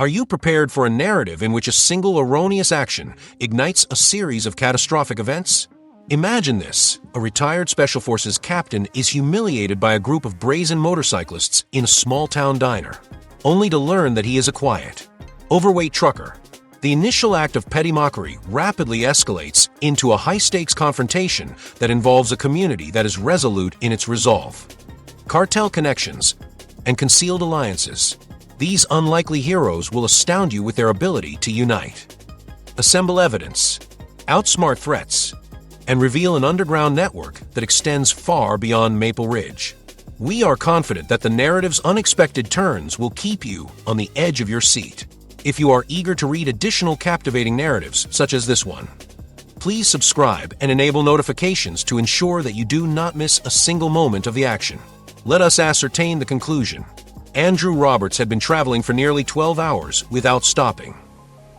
Are you prepared for a narrative in which a single erroneous action ignites a series of catastrophic events? Imagine this. A retired Special Forces captain is humiliated by a group of brazen motorcyclists in a small-town diner, only to learn that he is a quiet, overweight trucker. The initial act of petty mockery rapidly escalates into a high-stakes confrontation that involves a community that is resolute in its resolve. Cartel connections and concealed alliances. These unlikely heroes will astound you with their ability to unite, assemble evidence, outsmart threats, and reveal an underground network that extends far beyond Maple Ridge. We are confident that the narrative's unexpected turns will keep you on the edge of your seat. If you are eager to read additional captivating narratives such as this one, please subscribe and enable notifications to ensure that you do not miss a single moment of the action. Let us ascertain the conclusion. Andrew Roberts had been traveling for nearly 12 hours without stopping,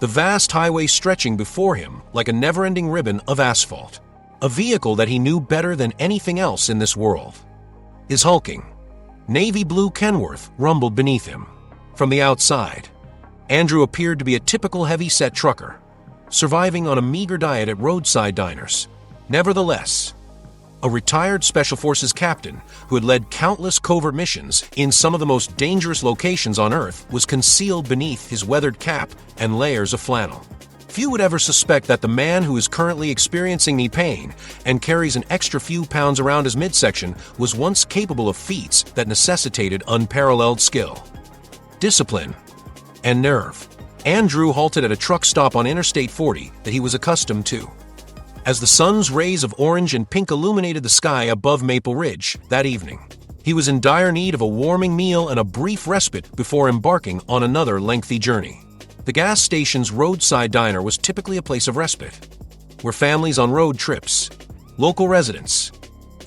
the vast highway stretching before him like a never-ending ribbon of asphalt, a vehicle that he knew better than anything else in this world. His hulking, navy blue Kenworth rumbled beneath him. From the outside, Andrew appeared to be a typical heavy-set trucker, surviving on a meager diet at roadside diners. Nevertheless, a retired Special Forces captain who had led countless covert missions in some of the most dangerous locations on Earth was concealed beneath his weathered cap and layers of flannel. Few would ever suspect that the man who is currently experiencing knee pain and carries an extra few pounds around his midsection was once capable of feats that necessitated unparalleled skill, discipline, and nerve. Andrew halted at a truck stop on Interstate 40 that he was accustomed to. As the sun's rays of orange and pink illuminated the sky above Maple Ridge that evening, he was in dire need of a warming meal and a brief respite before embarking on another lengthy journey. The gas station's roadside diner was typically a place of respite, where families on road trips, local residents,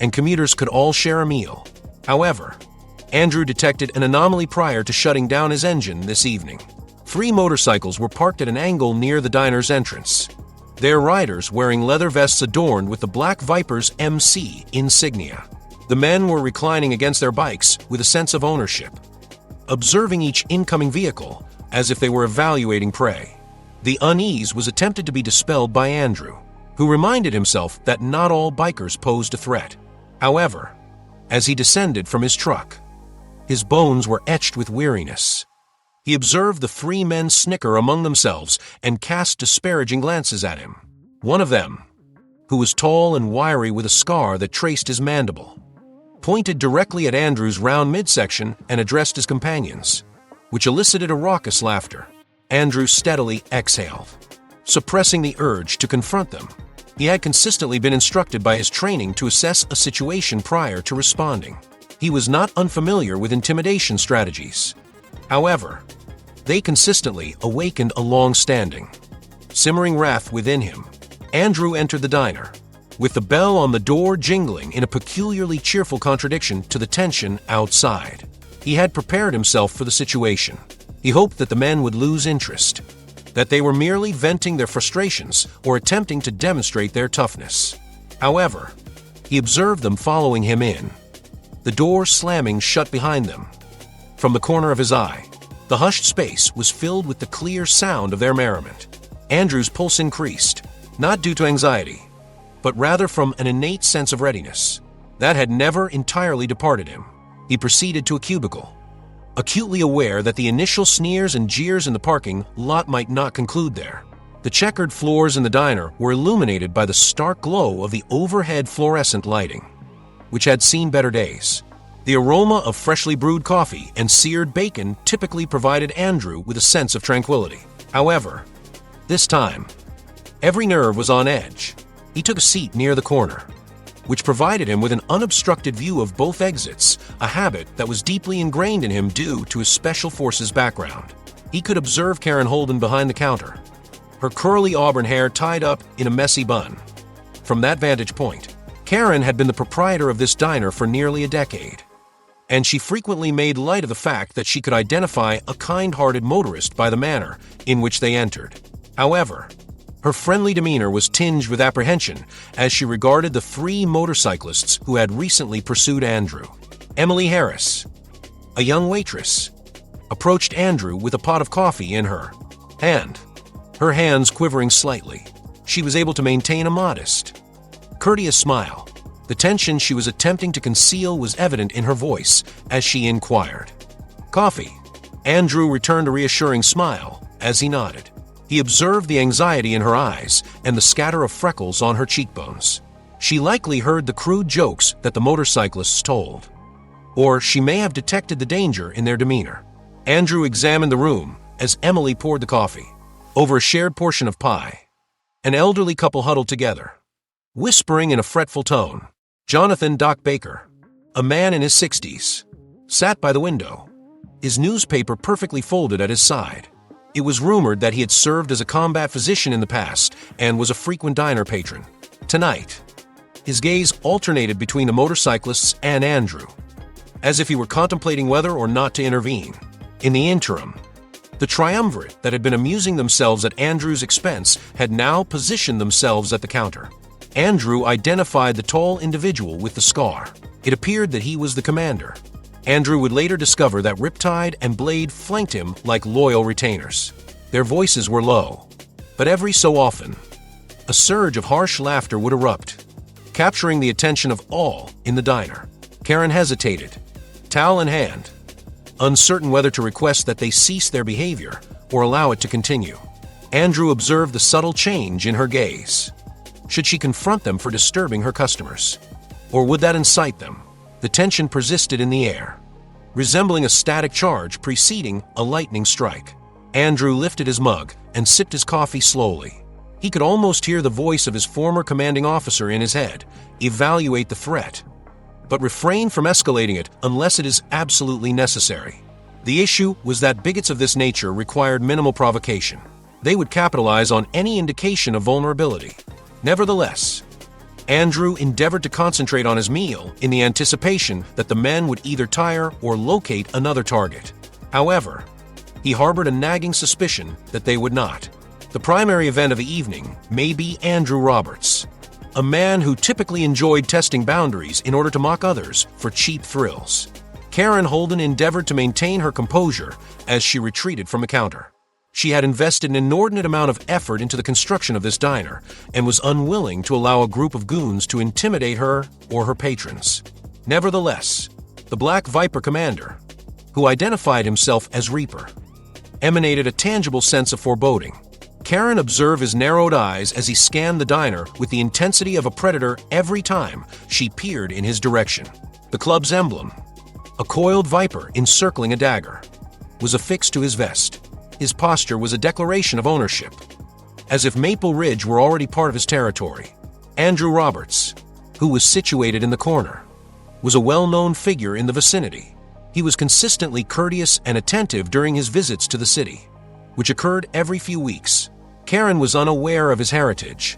and commuters could all share a meal. However, Andrew detected an anomaly prior to shutting down his engine this evening. 3 motorcycles were parked at an angle near the diner's entrance, their riders wearing leather vests adorned with the Black Viper's MC insignia. The men were reclining against their bikes with a sense of ownership, observing each incoming vehicle as if they were evaluating prey. The unease was attempted to be dispelled by Andrew, who reminded himself that not all bikers posed a threat. However, as he descended from his truck, his bones were etched with weariness. He observed the 3 men snicker among themselves and cast disparaging glances at him. One of them, who was tall and wiry with a scar that traced his mandible, pointed directly at Andrew's round midsection and addressed his companions, which elicited a raucous laughter. Andrew steadily exhaled, suppressing the urge to confront them. He had consistently been instructed by his training to assess a situation prior to responding. He was not unfamiliar with intimidation strategies. However, they consistently awakened a long-standing, simmering wrath within him. Andrew entered the diner, with the bell on the door jingling in a peculiarly cheerful contradiction to the tension outside. He had prepared himself for the situation. He hoped that the men would lose interest, that they were merely venting their frustrations or attempting to demonstrate their toughness. However, he observed them following him in, the door slamming shut behind them. From the corner of his eye, the hushed space was filled with the clear sound of their merriment. Andrew's pulse increased, not due to anxiety, but rather from an innate sense of readiness that had never entirely departed him. He proceeded to a cubicle, acutely aware that the initial sneers and jeers in the parking lot might not conclude there. The checkered floors in the diner were illuminated by the stark glow of the overhead fluorescent lighting, which had seen better days. The aroma of freshly brewed coffee and seared bacon typically provided Andrew with a sense of tranquility. However, this time, every nerve was on edge. He took a seat near the corner, which provided him with an unobstructed view of both exits, a habit that was deeply ingrained in him due to his Special Forces background. He could observe Karen Holden behind the counter, her curly auburn hair tied up in a messy bun. From that vantage point, Karen had been the proprietor of this diner for nearly a decade, and she frequently made light of the fact that she could identify a kind-hearted motorist by the manner in which they entered. However, her friendly demeanor was tinged with apprehension as she regarded the 3 motorcyclists who had recently pursued Andrew. Emily Harris, a young waitress, approached Andrew with a pot of coffee in her hand. Her hands quivering slightly, she was able to maintain a modest, courteous smile. The tension she was attempting to conceal was evident in her voice as she inquired, "Coffee?" Andrew returned a reassuring smile as he nodded. He observed the anxiety in her eyes and the scatter of freckles on her cheekbones. She likely heard the crude jokes that the motorcyclists told, or she may have detected the danger in their demeanor. Andrew examined the room as Emily poured the coffee over a shared portion of pie. An elderly couple huddled together, whispering in a fretful tone. Jonathan Doc Baker, a man in his 60s, sat by the window, his newspaper perfectly folded at his side. It was rumored that he had served as a combat physician in the past and was a frequent diner patron. Tonight, his gaze alternated between the motorcyclists and Andrew, as if he were contemplating whether or not to intervene. In the interim, the triumvirate that had been amusing themselves at Andrew's expense had now positioned themselves at the counter. Andrew identified the tall individual with the scar. It appeared that he was the commander. Andrew would later discover that Riptide and Blade flanked him like loyal retainers. Their voices were low, but every so often, a surge of harsh laughter would erupt, capturing the attention of all in the diner. Karen hesitated, towel in hand, uncertain whether to request that they cease their behavior or allow it to continue. Andrew observed the subtle change in her gaze. Should she confront them for disturbing her customers? Or would that incite them? The tension persisted in the air, resembling a static charge preceding a lightning strike. Andrew lifted his mug and sipped his coffee slowly. He could almost hear the voice of his former commanding officer in his head, evaluate the threat, but refrain from escalating it unless it is absolutely necessary. The issue was that bigots of this nature required minimal provocation. They would capitalize on any indication of vulnerability. Nevertheless, Andrew endeavored to concentrate on his meal in the anticipation that the men would either tire or locate another target. However, he harbored a nagging suspicion that they would not. The primary event of the evening may be Andrew Roberts, a man who typically enjoyed testing boundaries in order to mock others for cheap thrills. Karen Holden endeavored to maintain her composure as she retreated from the counter. She had invested an inordinate amount of effort into the construction of this diner and was unwilling to allow a group of goons to intimidate her or her patrons. Nevertheless, the Black Viper commander, who identified himself as Reaper, emanated a tangible sense of foreboding. Karen observed his narrowed eyes as he scanned the diner with the intensity of a predator every time she peered in his direction. The club's emblem, a coiled viper encircling a dagger, was affixed to his vest. His posture was a declaration of ownership, as if Maple Ridge were already part of his territory. Andrew Roberts, who was situated in the corner, was a well-known figure in the vicinity. He was consistently courteous and attentive during his visits to the city, which occurred every few weeks. Karen was unaware of his heritage,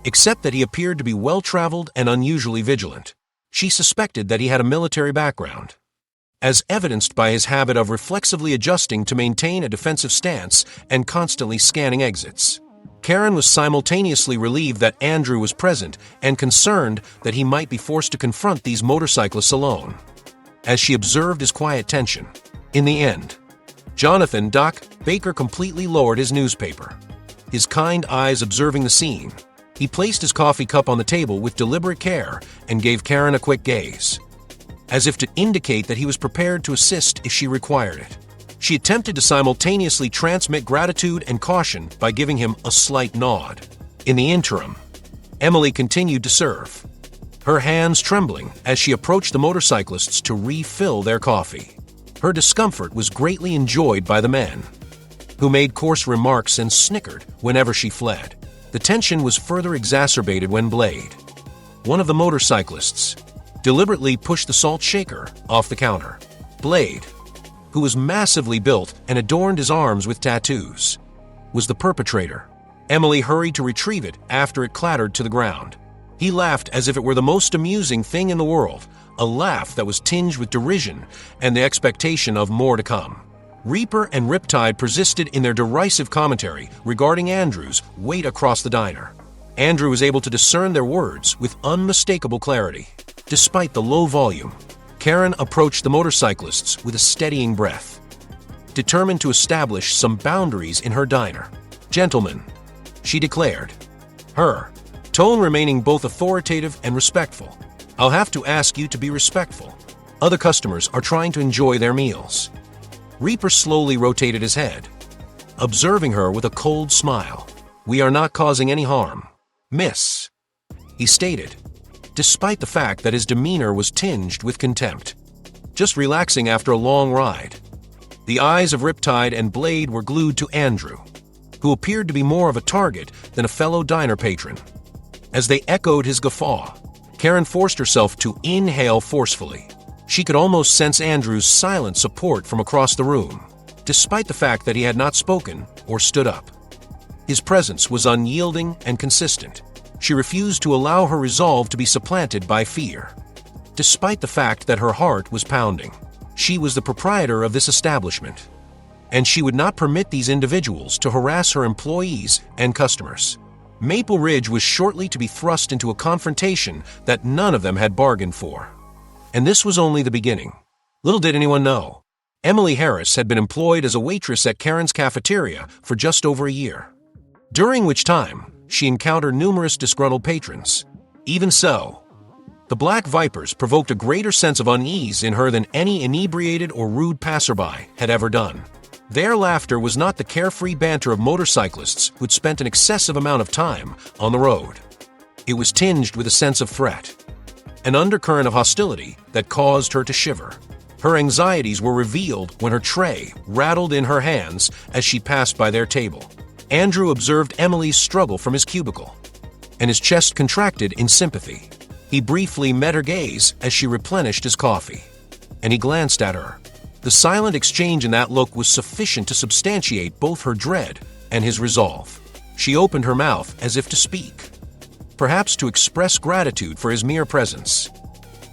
except that he appeared to be well-traveled and unusually vigilant. She suspected that he had a military background, as evidenced by his habit of reflexively adjusting to maintain a defensive stance and constantly scanning exits. Karen was simultaneously relieved that Andrew was present and concerned that he might be forced to confront these motorcyclists alone, as she observed his quiet tension. In the end, Jonathan Doc Baker completely lowered his newspaper, his kind eyes observing the scene. He placed his coffee cup on the table with deliberate care and gave Karen a quick gaze, as if to indicate that he was prepared to assist if she required it. She attempted to simultaneously transmit gratitude and caution by giving him a slight nod. In the interim, Emily continued to serve, her hands trembling as she approached the motorcyclists to refill their coffee. Her discomfort was greatly enjoyed by the men, who made coarse remarks and snickered whenever she fled. The tension was further exacerbated when Blade, one of the motorcyclists, deliberately pushed the salt shaker off the counter. Blade, who was massively built and adorned his arms with tattoos, was the perpetrator. Emily hurried to retrieve it after it clattered to the ground. He laughed as if it were the most amusing thing in the world, a laugh that was tinged with derision and the expectation of more to come. Reaper and Riptide persisted in their derisive commentary regarding Andrew's weight across the diner. Andrew was able to discern their words with unmistakable clarity. Despite the low volume, Karen approached the motorcyclists with a steadying breath. determined to establish some boundaries in her diner. "Gentlemen," she declared, her tone remaining both authoritative and respectful, "I'll have to ask you to be respectful. Other customers are trying to enjoy their meals." Reaper slowly rotated his head, observing her with a cold smile. "We are not causing any harm, miss," he stated, despite the fact that his demeanor was tinged with contempt. "Just relaxing after a long ride." The eyes of Riptide and Blade were glued to Andrew, who appeared to be more of a target than a fellow diner patron. As they echoed his guffaw, Karen forced herself to inhale forcefully. She could almost sense Andrew's silent support from across the room, despite the fact that he had not spoken or stood up. His presence was unyielding and consistent. She refused to allow her resolve to be supplanted by fear. Despite the fact that her heart was pounding, she was the proprietor of this establishment, and she would not permit these individuals to harass her employees and customers. Maple Ridge was shortly to be thrust into a confrontation that none of them had bargained for. And this was only the beginning. Little did anyone know, Emily Harris had been employed as a waitress at Karen's cafeteria for just over a year, during which time she encountered numerous disgruntled patrons. Even so, the Black Vipers provoked a greater sense of unease in her than any inebriated or rude passerby had ever done. Their laughter was not the carefree banter of motorcyclists who'd spent an excessive amount of time on the road. It was tinged with a sense of threat, an undercurrent of hostility that caused her to shiver. Her anxieties were revealed when her tray rattled in her hands as she passed by their table. Andrew observed Emily's struggle from his cubicle, and his chest contracted in sympathy. He briefly met her gaze as she replenished his coffee, and he glanced at her. The silent exchange in that look was sufficient to substantiate both her dread and his resolve. She opened her mouth as if to speak, perhaps to express gratitude for his mere presence.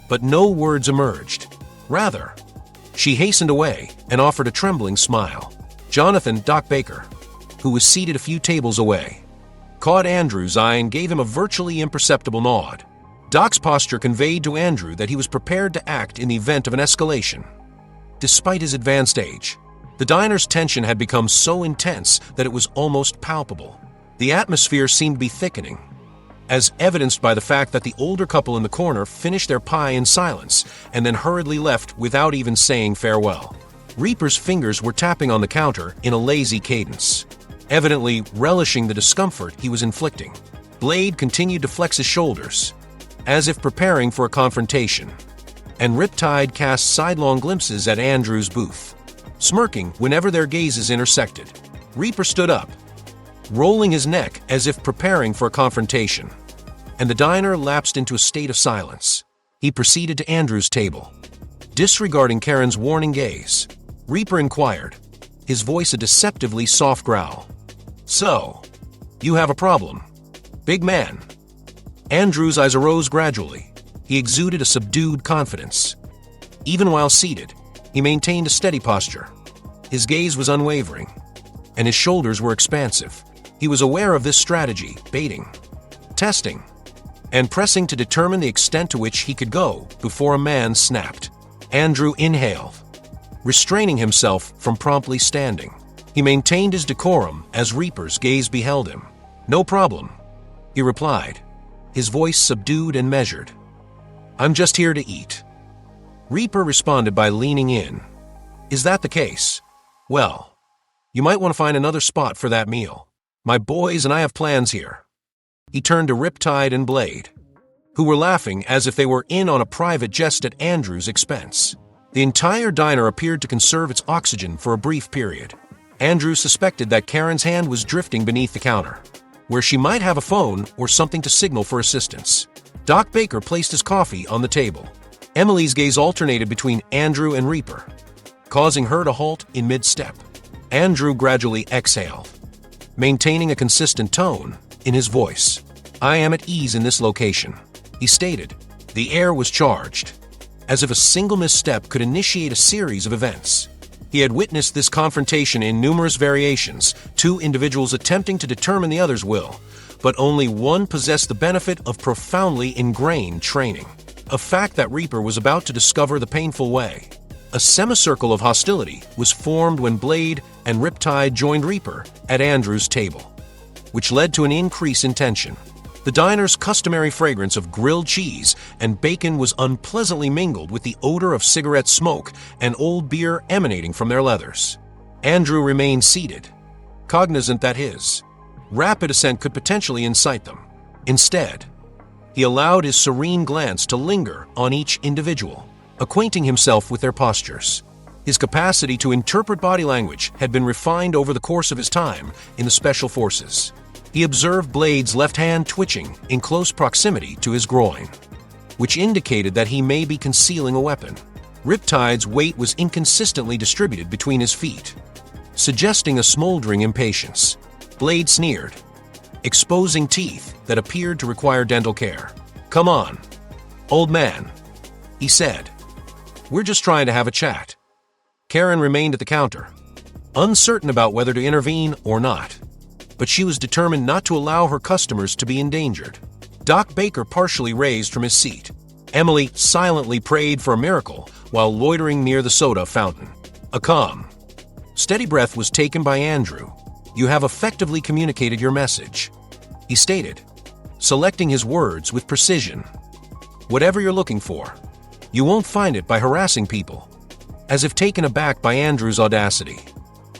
But no words emerged. Rather, she hastened away and offered a trembling smile. Jonathan "Doc" Baker, who was seated a few tables away, caught Andrew's eye and gave him a virtually imperceptible nod. Doc's posture conveyed to Andrew that he was prepared to act in the event of an escalation. Despite his advanced age, the diner's tension had become so intense that it was almost palpable. The atmosphere seemed to be thickening, as evidenced by the fact that the older couple in the corner finished their pie in silence and then hurriedly left without even saying farewell. Reaper's fingers were tapping on the counter in a lazy cadence, evidently relishing the discomfort he was inflicting. Blade continued to flex his shoulders, as if preparing for a confrontation, and Riptide cast sidelong glimpses at Andrew's booth, smirking whenever their gazes intersected. Reaper stood up, rolling his neck as if preparing for a confrontation, and the diner lapsed into a state of silence. He proceeded to Andrew's table. Disregarding Karen's warning gaze, Reaper inquired, his voice a deceptively soft growl. "So, you have a problem, big man?" Andrew's eyes arose gradually. He exuded a subdued confidence. Even while seated, he maintained a steady posture. His gaze was unwavering, and his shoulders were expansive. He was aware of this strategy, baiting, testing, and pressing to determine the extent to which he could go before a man snapped. Andrew inhaled, restraining himself from promptly standing. He maintained his decorum as Reaper's gaze beheld him. "No problem," he replied, his voice subdued and measured. "I'm just here to eat." Reaper responded by leaning in. "Is that the case? Well, you might want to find another spot for that meal. My boys and I have plans here." He turned to Riptide and Blade, who were laughing as if they were in on a private jest at Andrew's expense. The entire diner appeared to conserve its oxygen for a brief period. Andrew suspected that Karen's hand was drifting beneath the counter, where she might have a phone or something to signal for assistance. Doc Baker placed his coffee on the table. Emily's gaze alternated between Andrew and Reaper, causing her to halt in mid-step. Andrew gradually exhaled, maintaining a consistent tone in his voice. "I am at ease in this location," he stated. The air was charged, as if a single misstep could initiate a series of events. He had witnessed this confrontation in numerous variations, two individuals attempting to determine the other's will, but only one possessed the benefit of profoundly ingrained training. A fact that Reaper was about to discover the painful way. A semicircle of hostility was formed when Blade and Riptide joined Reaper at Andrew's table, which led to an increase in tension. The diner's customary fragrance of grilled cheese and bacon was unpleasantly mingled with the odor of cigarette smoke and old beer emanating from their leathers. Andrew remained seated, cognizant that his rapid ascent could potentially incite them. Instead, he allowed his serene glance to linger on each individual, acquainting himself with their postures. His capacity to interpret body language had been refined over the course of his time in the Special Forces. He observed Blade's left hand twitching in close proximity to his groin, which indicated that he may be concealing a weapon. Riptide's weight was inconsistently distributed between his feet, suggesting a smoldering impatience. Blade sneered, exposing teeth that appeared to require dental care. "Come on, old man," he said. "We're just trying to have a chat." Karen remained at the counter, uncertain about whether to intervene or not, but she was determined not to allow her customers to be endangered. Doc Baker partially raised from his seat. Emily silently prayed for a miracle while loitering near the soda fountain. A calm, steady breath was taken by Andrew. "You have effectively communicated your message," he stated, selecting his words with precision. "Whatever you're looking for, you won't find it by harassing people." As if taken aback by Andrew's audacity,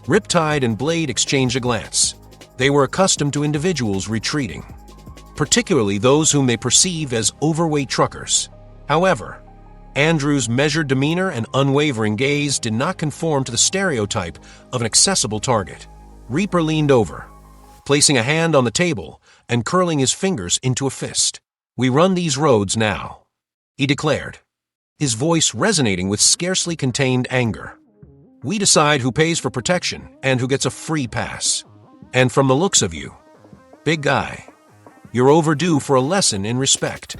Riptide and Blade exchanged a glance. They were accustomed to individuals retreating, particularly those whom they perceived as overweight truckers. However, Andrew's measured demeanor and unwavering gaze did not conform to the stereotype of an accessible target. Reaper leaned over, placing a hand on the table and curling his fingers into a fist. "We run these roads now," he declared, his voice resonating with scarcely contained anger. "We decide who pays for protection and who gets a free pass. And from the looks of you, big guy, you're overdue for a lesson in respect."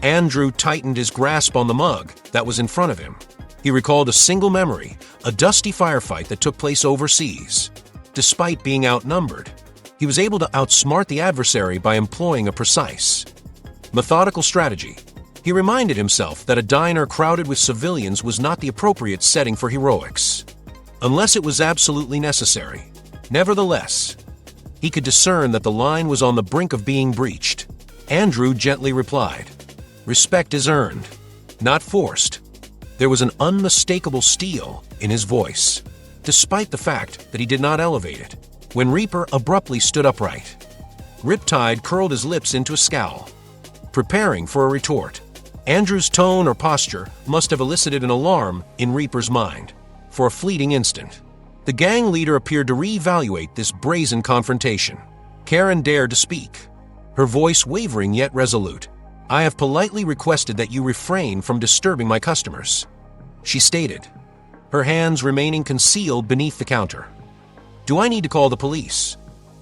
Andrew tightened his grasp on the mug that was in front of him. He recalled a single memory, a dusty firefight that took place overseas. Despite being outnumbered, he was able to outsmart the adversary by employing a precise, methodical strategy. He reminded himself that a diner crowded with civilians was not the appropriate setting for heroics, unless it was absolutely necessary. Nevertheless, he could discern that the line was on the brink of being breached. Andrew gently replied, "Respect is earned, not forced." There was an unmistakable steel in his voice, despite the fact that he did not elevate it. When Reaper abruptly stood upright, Riptide curled his lips into a scowl, preparing for a retort. Andrew's tone or posture must have elicited an alarm in Reaper's mind. For a fleeting instant, the gang leader appeared to reevaluate this brazen confrontation. Karen dared to speak, her voice wavering yet resolute. "I have politely requested that you refrain from disturbing my customers," she stated, her hands remaining concealed beneath the counter. "Do I need to call the police?"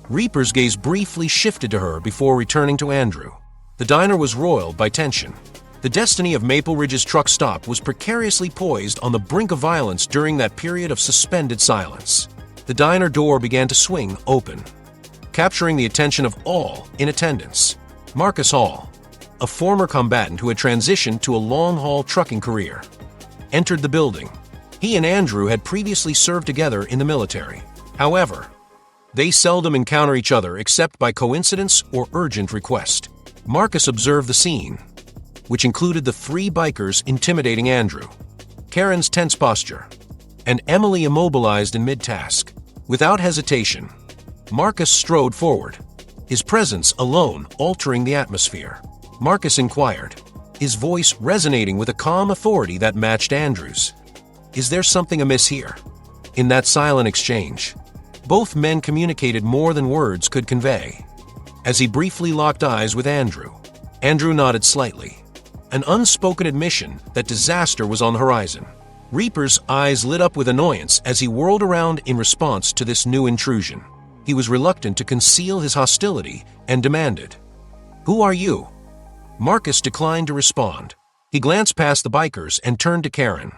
Reaper's gaze briefly shifted to her before returning to Andrew. The diner was roiled by tension. The destiny of Maple Ridge's truck stop was precariously poised on the brink of violence during that period of suspended silence. The diner door began to swing open, capturing the attention of all in attendance. Marcus Hall, a former combatant who had transitioned to a long-haul trucking career, entered the building. He and Andrew had previously served together in the military. However, they seldom encounter each other except by coincidence or urgent request. Marcus observed the scene, which included the three bikers intimidating Andrew, Karen's tense posture, and Emily immobilized in mid-task. Without hesitation, Marcus strode forward, his presence alone altering the atmosphere. Marcus inquired, his voice resonating with a calm authority that matched Andrew's. "Is there something amiss here?" In that silent exchange, both men communicated more than words could convey. As he briefly locked eyes with Andrew, Andrew nodded slightly, an unspoken admission that disaster was on the horizon. Reaper's eyes lit up with annoyance as he whirled around in response to this new intrusion. He was reluctant to conceal his hostility and demanded, "Who are you?" Marcus declined to respond. He glanced past the bikers and turned to Karen,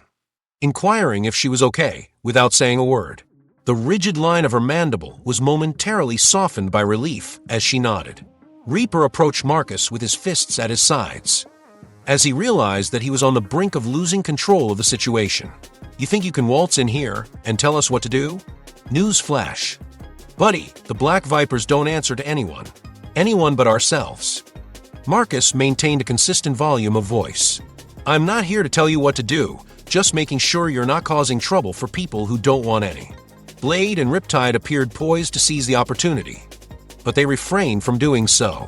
inquiring if she was okay without saying a word. The rigid line of her mandible was momentarily softened by relief as she nodded. Reaper approached Marcus with his fists at his sides, as he realized that he was on the brink of losing control of the situation. "You think you can waltz in here and tell us what to do?" News flash. "Buddy, the Black Vipers don't answer to anyone. Anyone but ourselves." Marcus maintained a consistent volume of voice. "I'm not here to tell you what to do, just making sure you're not causing trouble for people who don't want any." Blade and Riptide appeared poised to seize the opportunity, but they refrained from doing so,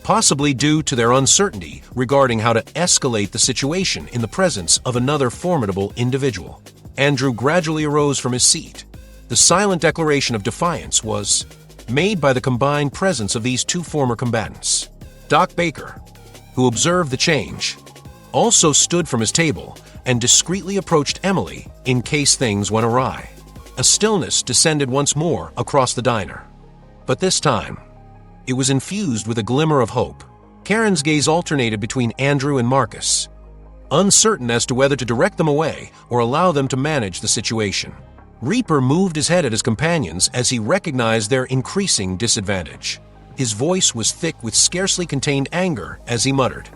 possibly due to their uncertainty regarding how to escalate the situation in the presence of another formidable individual. Andrew gradually arose from his seat. The silent declaration of defiance was made by the combined presence of these two former combatants. Doc Baker, who observed the change, also stood from his table and discreetly approached Emily in case things went awry. A stillness descended once more across the diner. But this time, it was infused with a glimmer of hope. Karen's gaze alternated between Andrew and Marcus, uncertain as to whether to direct them away or allow them to manage the situation. Reaper moved his head at his companions as he recognized their increasing disadvantage. His voice was thick with scarcely contained anger as he muttered,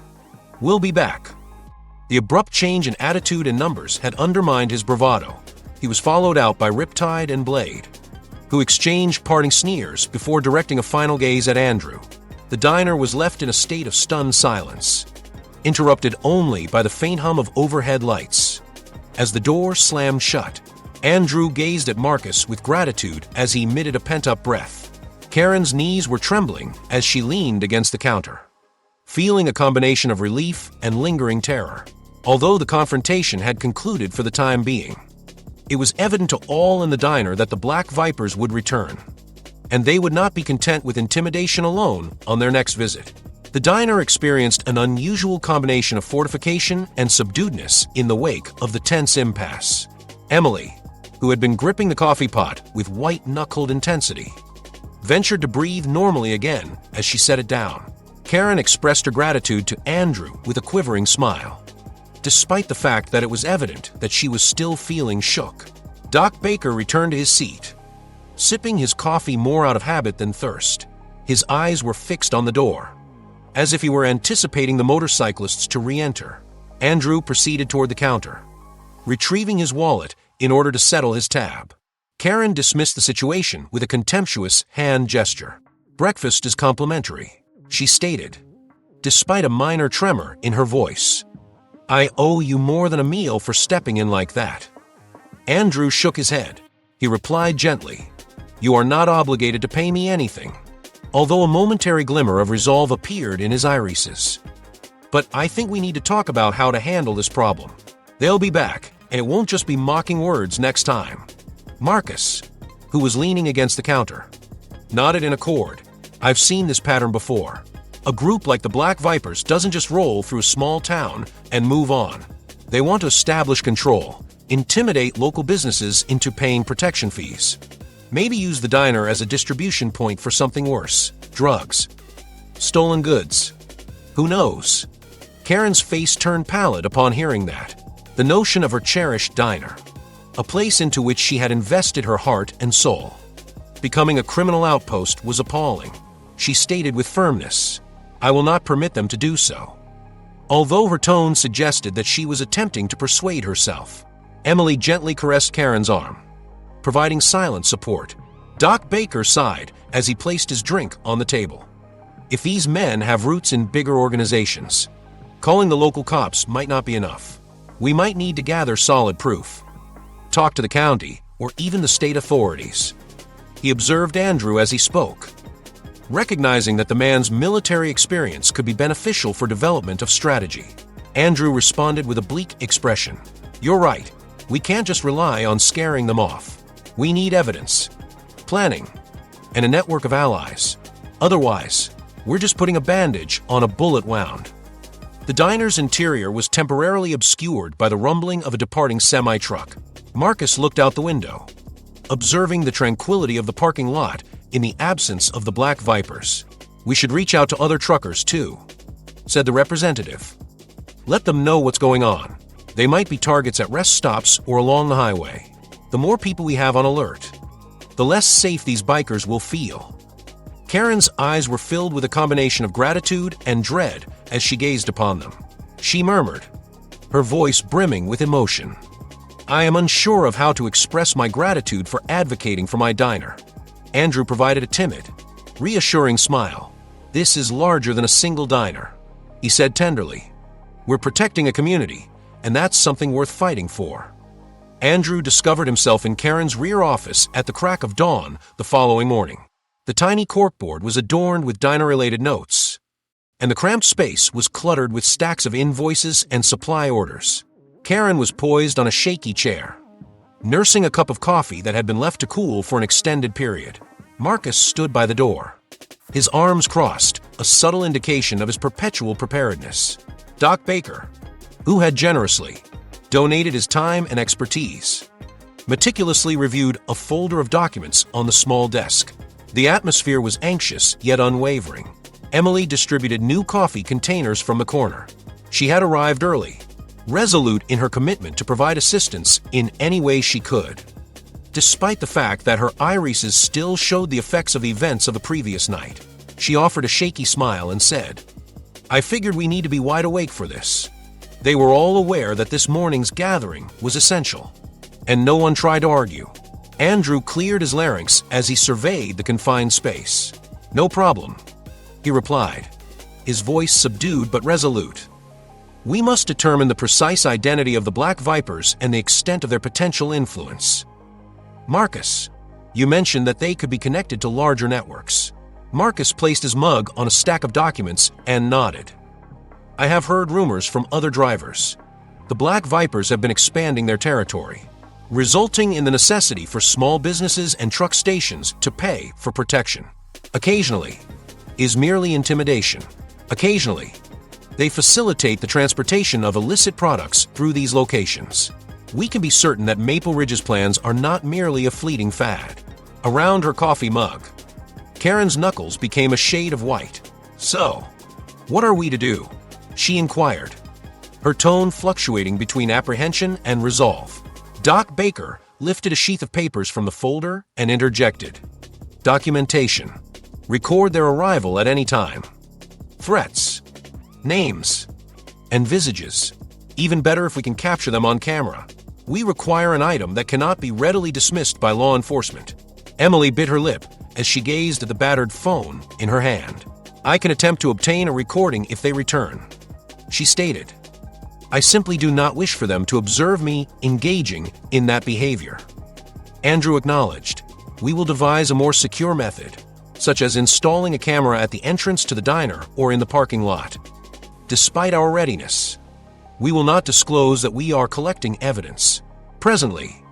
"We'll be back." The abrupt change in attitude and numbers had undermined his bravado. He was followed out by Riptide and Blade, who exchanged parting sneers before directing a final gaze at Andrew. The diner was left in a state of stunned silence, interrupted only by the faint hum of overhead lights. As the door slammed shut, Andrew gazed at Marcus with gratitude as he emitted a pent-up breath. Karen's knees were trembling as she leaned against the counter, feeling a combination of relief and lingering terror. Although the confrontation had concluded for the time being, it was evident to all in the diner that the Black Vipers would return, and they would not be content with intimidation alone on their next visit. The diner experienced an unusual combination of fortification and subduedness in the wake of the tense impasse. Emily, who had been gripping the coffee pot with white-knuckled intensity, ventured to breathe normally again as she set it down. Karen expressed her gratitude to Andrew with a quivering smile, despite the fact that it was evident that she was still feeling shook. Doc Baker returned to his seat, sipping his coffee more out of habit than thirst. His eyes were fixed on the door, as if he were anticipating the motorcyclists to re-enter. Andrew proceeded toward the counter, retrieving his wallet in order to settle his tab. Karen dismissed the situation with a contemptuous hand gesture. "Breakfast is complimentary," she stated, despite a minor tremor in her voice. "I owe you more than a meal for stepping in like that." Andrew shook his head. He replied gently, "You are not obligated to pay me anything," although a momentary glimmer of resolve appeared in his irises. "But I think we need to talk about how to handle this problem. They'll be back, and it won't just be mocking words next time." Marcus, who was leaning against the counter, nodded in accord. "I've seen this pattern before. A group like the Black Vipers doesn't just roll through a small town and move on. They want to establish control, intimidate local businesses into paying protection fees, maybe use the diner as a distribution point for something worse, drugs, stolen goods. Who knows?" Karen's face turned pallid upon hearing that. The notion of her cherished diner, a place into which she had invested her heart and soul, becoming a criminal outpost was appalling. She stated with firmness, "I will not permit them to do so." Although her tone suggested that she was attempting to persuade herself, Emily gently caressed Karen's arm, providing silent support. Doc Baker sighed as he placed his drink on the table. "If these men have roots in bigger organizations, calling the local cops might not be enough. We might need to gather solid proof. Talk to the county, or even the state authorities." He observed Andrew as he spoke, recognizing that the man's military experience could be beneficial for development of strategy. Andrew responded with a bleak expression. "You're right. We can't just rely on scaring them off. We need evidence, planning, and a network of allies. Otherwise, we're just putting a bandage on a bullet wound." The diner's interior was temporarily obscured by the rumbling of a departing semi-truck. Marcus looked out the window, observing the tranquility of the parking lot in the absence of the Black Vipers. "We should reach out to other truckers too," said the representative. "Let them know what's going on. They might be targets at rest stops or along the highway. The more people we have on alert, the less safe these bikers will feel." Karen's eyes were filled with a combination of gratitude and dread as she gazed upon them. she murmured, her voice brimming with emotion. "I am unsure of how to express my gratitude for advocating for my diner." Andrew provided a timid, reassuring smile. "This is larger than a single diner," he said tenderly. "We're protecting a community, and that's something worth fighting for." Andrew discovered himself in Karen's rear office at the crack of dawn the following morning. The tiny corkboard was adorned with diner-related notes, and the cramped space was cluttered with stacks of invoices and supply orders. Karen was poised on a shaky chair, nursing a cup of coffee that had been left to cool for an extended period. Marcus stood by the door, his arms crossed, a subtle indication of his perpetual preparedness. Doc Baker, who had generously donated his time and expertise, meticulously reviewed a folder of documents on the small desk. The atmosphere was anxious yet unwavering. Emily distributed new coffee containers from the corner. She had arrived early, resolute in her commitment to provide assistance in any way she could. Despite the fact that her irises still showed the effects of the events of the previous night, she offered a shaky smile and said, "I figured we need to be wide awake for this." They were all aware that this morning's gathering was essential, and no one tried to argue. Andrew cleared his larynx as he surveyed the confined space. "No problem," he replied, his voice subdued but resolute. "We must determine the precise identity of the Black Vipers and the extent of their potential influence." "Marcus, you mentioned that they could be connected to larger networks." Marcus placed his mug on a stack of documents and nodded. "I have heard rumors from other drivers. The Black Vipers have been expanding their territory, resulting in the necessity for small businesses and truck stations to pay for protection. Occasionally, is merely intimidation. Occasionally, they facilitate the transportation of illicit products through these locations. We can be certain that Maple Ridge's plans are not merely a fleeting fad." Around her coffee mug, Karen's knuckles became a shade of white. "So, what are we to do?" she inquired, her tone fluctuating between apprehension and resolve. Doc Baker lifted a sheath of papers from the folder and interjected, "Documentation. Record their arrival at any time. Threats, names, and visages. Even better if we can capture them on camera. We require an item that cannot be readily dismissed by law enforcement." Emily bit her lip as she gazed at the battered phone in her hand. "I can attempt to obtain a recording if they return," she stated. "I simply do not wish for them to observe me engaging in that behavior." Andrew acknowledged, "We will devise a more secure method, such as installing a camera at the entrance to the diner or in the parking lot. Despite our readiness, we will not disclose that we are collecting evidence. Presently,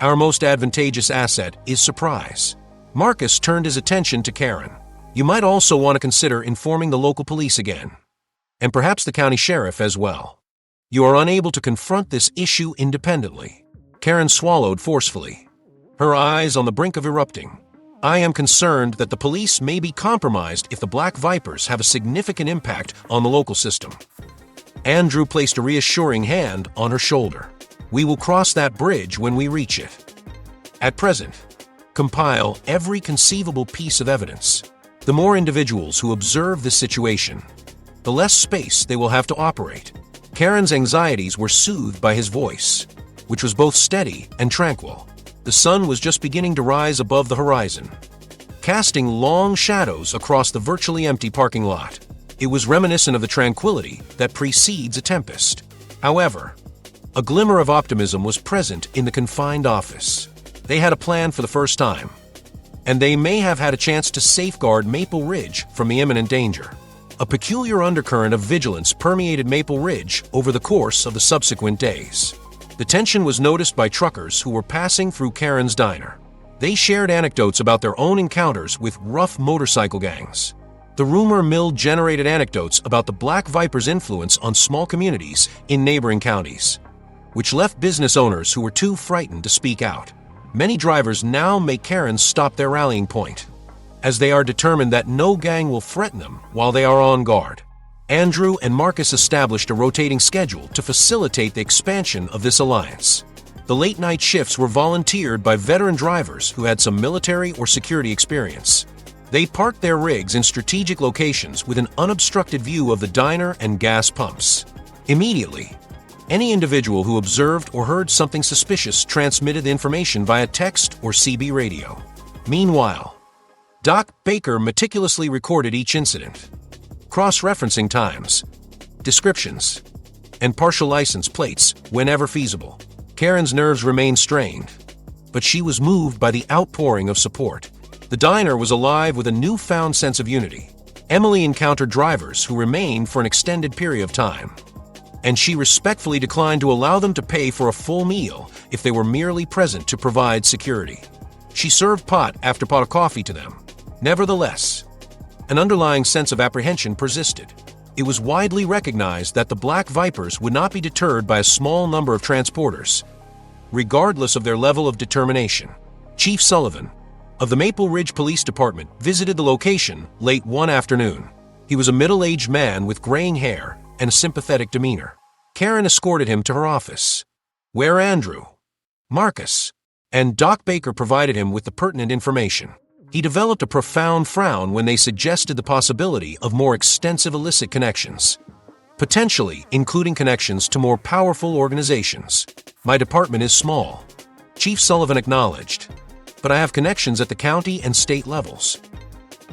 our most advantageous asset is surprise." Marcus turned his attention to Karen. "You might also want to consider informing the local police again, and perhaps the county sheriff as well. You are unable to confront this issue independently." Karen swallowed forcefully, her eyes on the brink of erupting. "I am concerned that the police may be compromised if the Black Vipers have a significant impact on the local system." Andrew placed a reassuring hand on her shoulder. "We will cross that bridge when we reach it. At present, compile every conceivable piece of evidence. The more individuals who observe this situation, the less space they will have to operate." Karen's anxieties were soothed by his voice, which was both steady and tranquil. The sun was just beginning to rise above the horizon, casting long shadows across the virtually empty parking lot. It was reminiscent of the tranquility that precedes a tempest. However, a glimmer of optimism was present in the confined office. They had a plan for the first time, and they may have had a chance to safeguard Maple Ridge from the imminent danger. A peculiar undercurrent of vigilance permeated Maple Ridge over the course of the subsequent days. The tension was noticed by truckers who were passing through Karen's diner. They shared anecdotes about their own encounters with rough motorcycle gangs. The rumor mill generated anecdotes about the Black Vipers' influence on small communities in neighboring counties, which left business owners who were too frightened to speak out. Many drivers now make Karen's stop their rallying point, as they are determined that no gang will threaten them while they are on guard. Andrew and Marcus established a rotating schedule to facilitate the expansion of this alliance. The late-night shifts were volunteered by veteran drivers who had some military or security experience. They parked their rigs in strategic locations with an unobstructed view of the diner and gas pumps. Immediately, any individual who observed or heard something suspicious transmitted the information via text or CB radio. Meanwhile, Doc Baker meticulously recorded each incident, cross-referencing times, descriptions, and partial license plates whenever feasible. Karen's nerves remained strained, but she was moved by the outpouring of support. The diner was alive with a newfound sense of unity. Emily encountered drivers who remained for an extended period of time, and she respectfully declined to allow them to pay for a full meal if they were merely present to provide security. She served pot after pot of coffee to them. Nevertheless, an underlying sense of apprehension persisted. It was widely recognized that the Black Vipers would not be deterred by a small number of transporters, regardless of their level of determination. Chief Sullivan of the Maple Ridge Police Department visited the location late one afternoon. He was a middle-aged man with graying hair and a sympathetic demeanor. Karen escorted him to her office, where Andrew, Marcus, and Doc Baker provided him with the pertinent information. He developed a profound frown when they suggested the possibility of more extensive illicit connections, potentially including connections to more powerful organizations. My department is small, Chief Sullivan acknowledged, but I have connections at the county and state levels.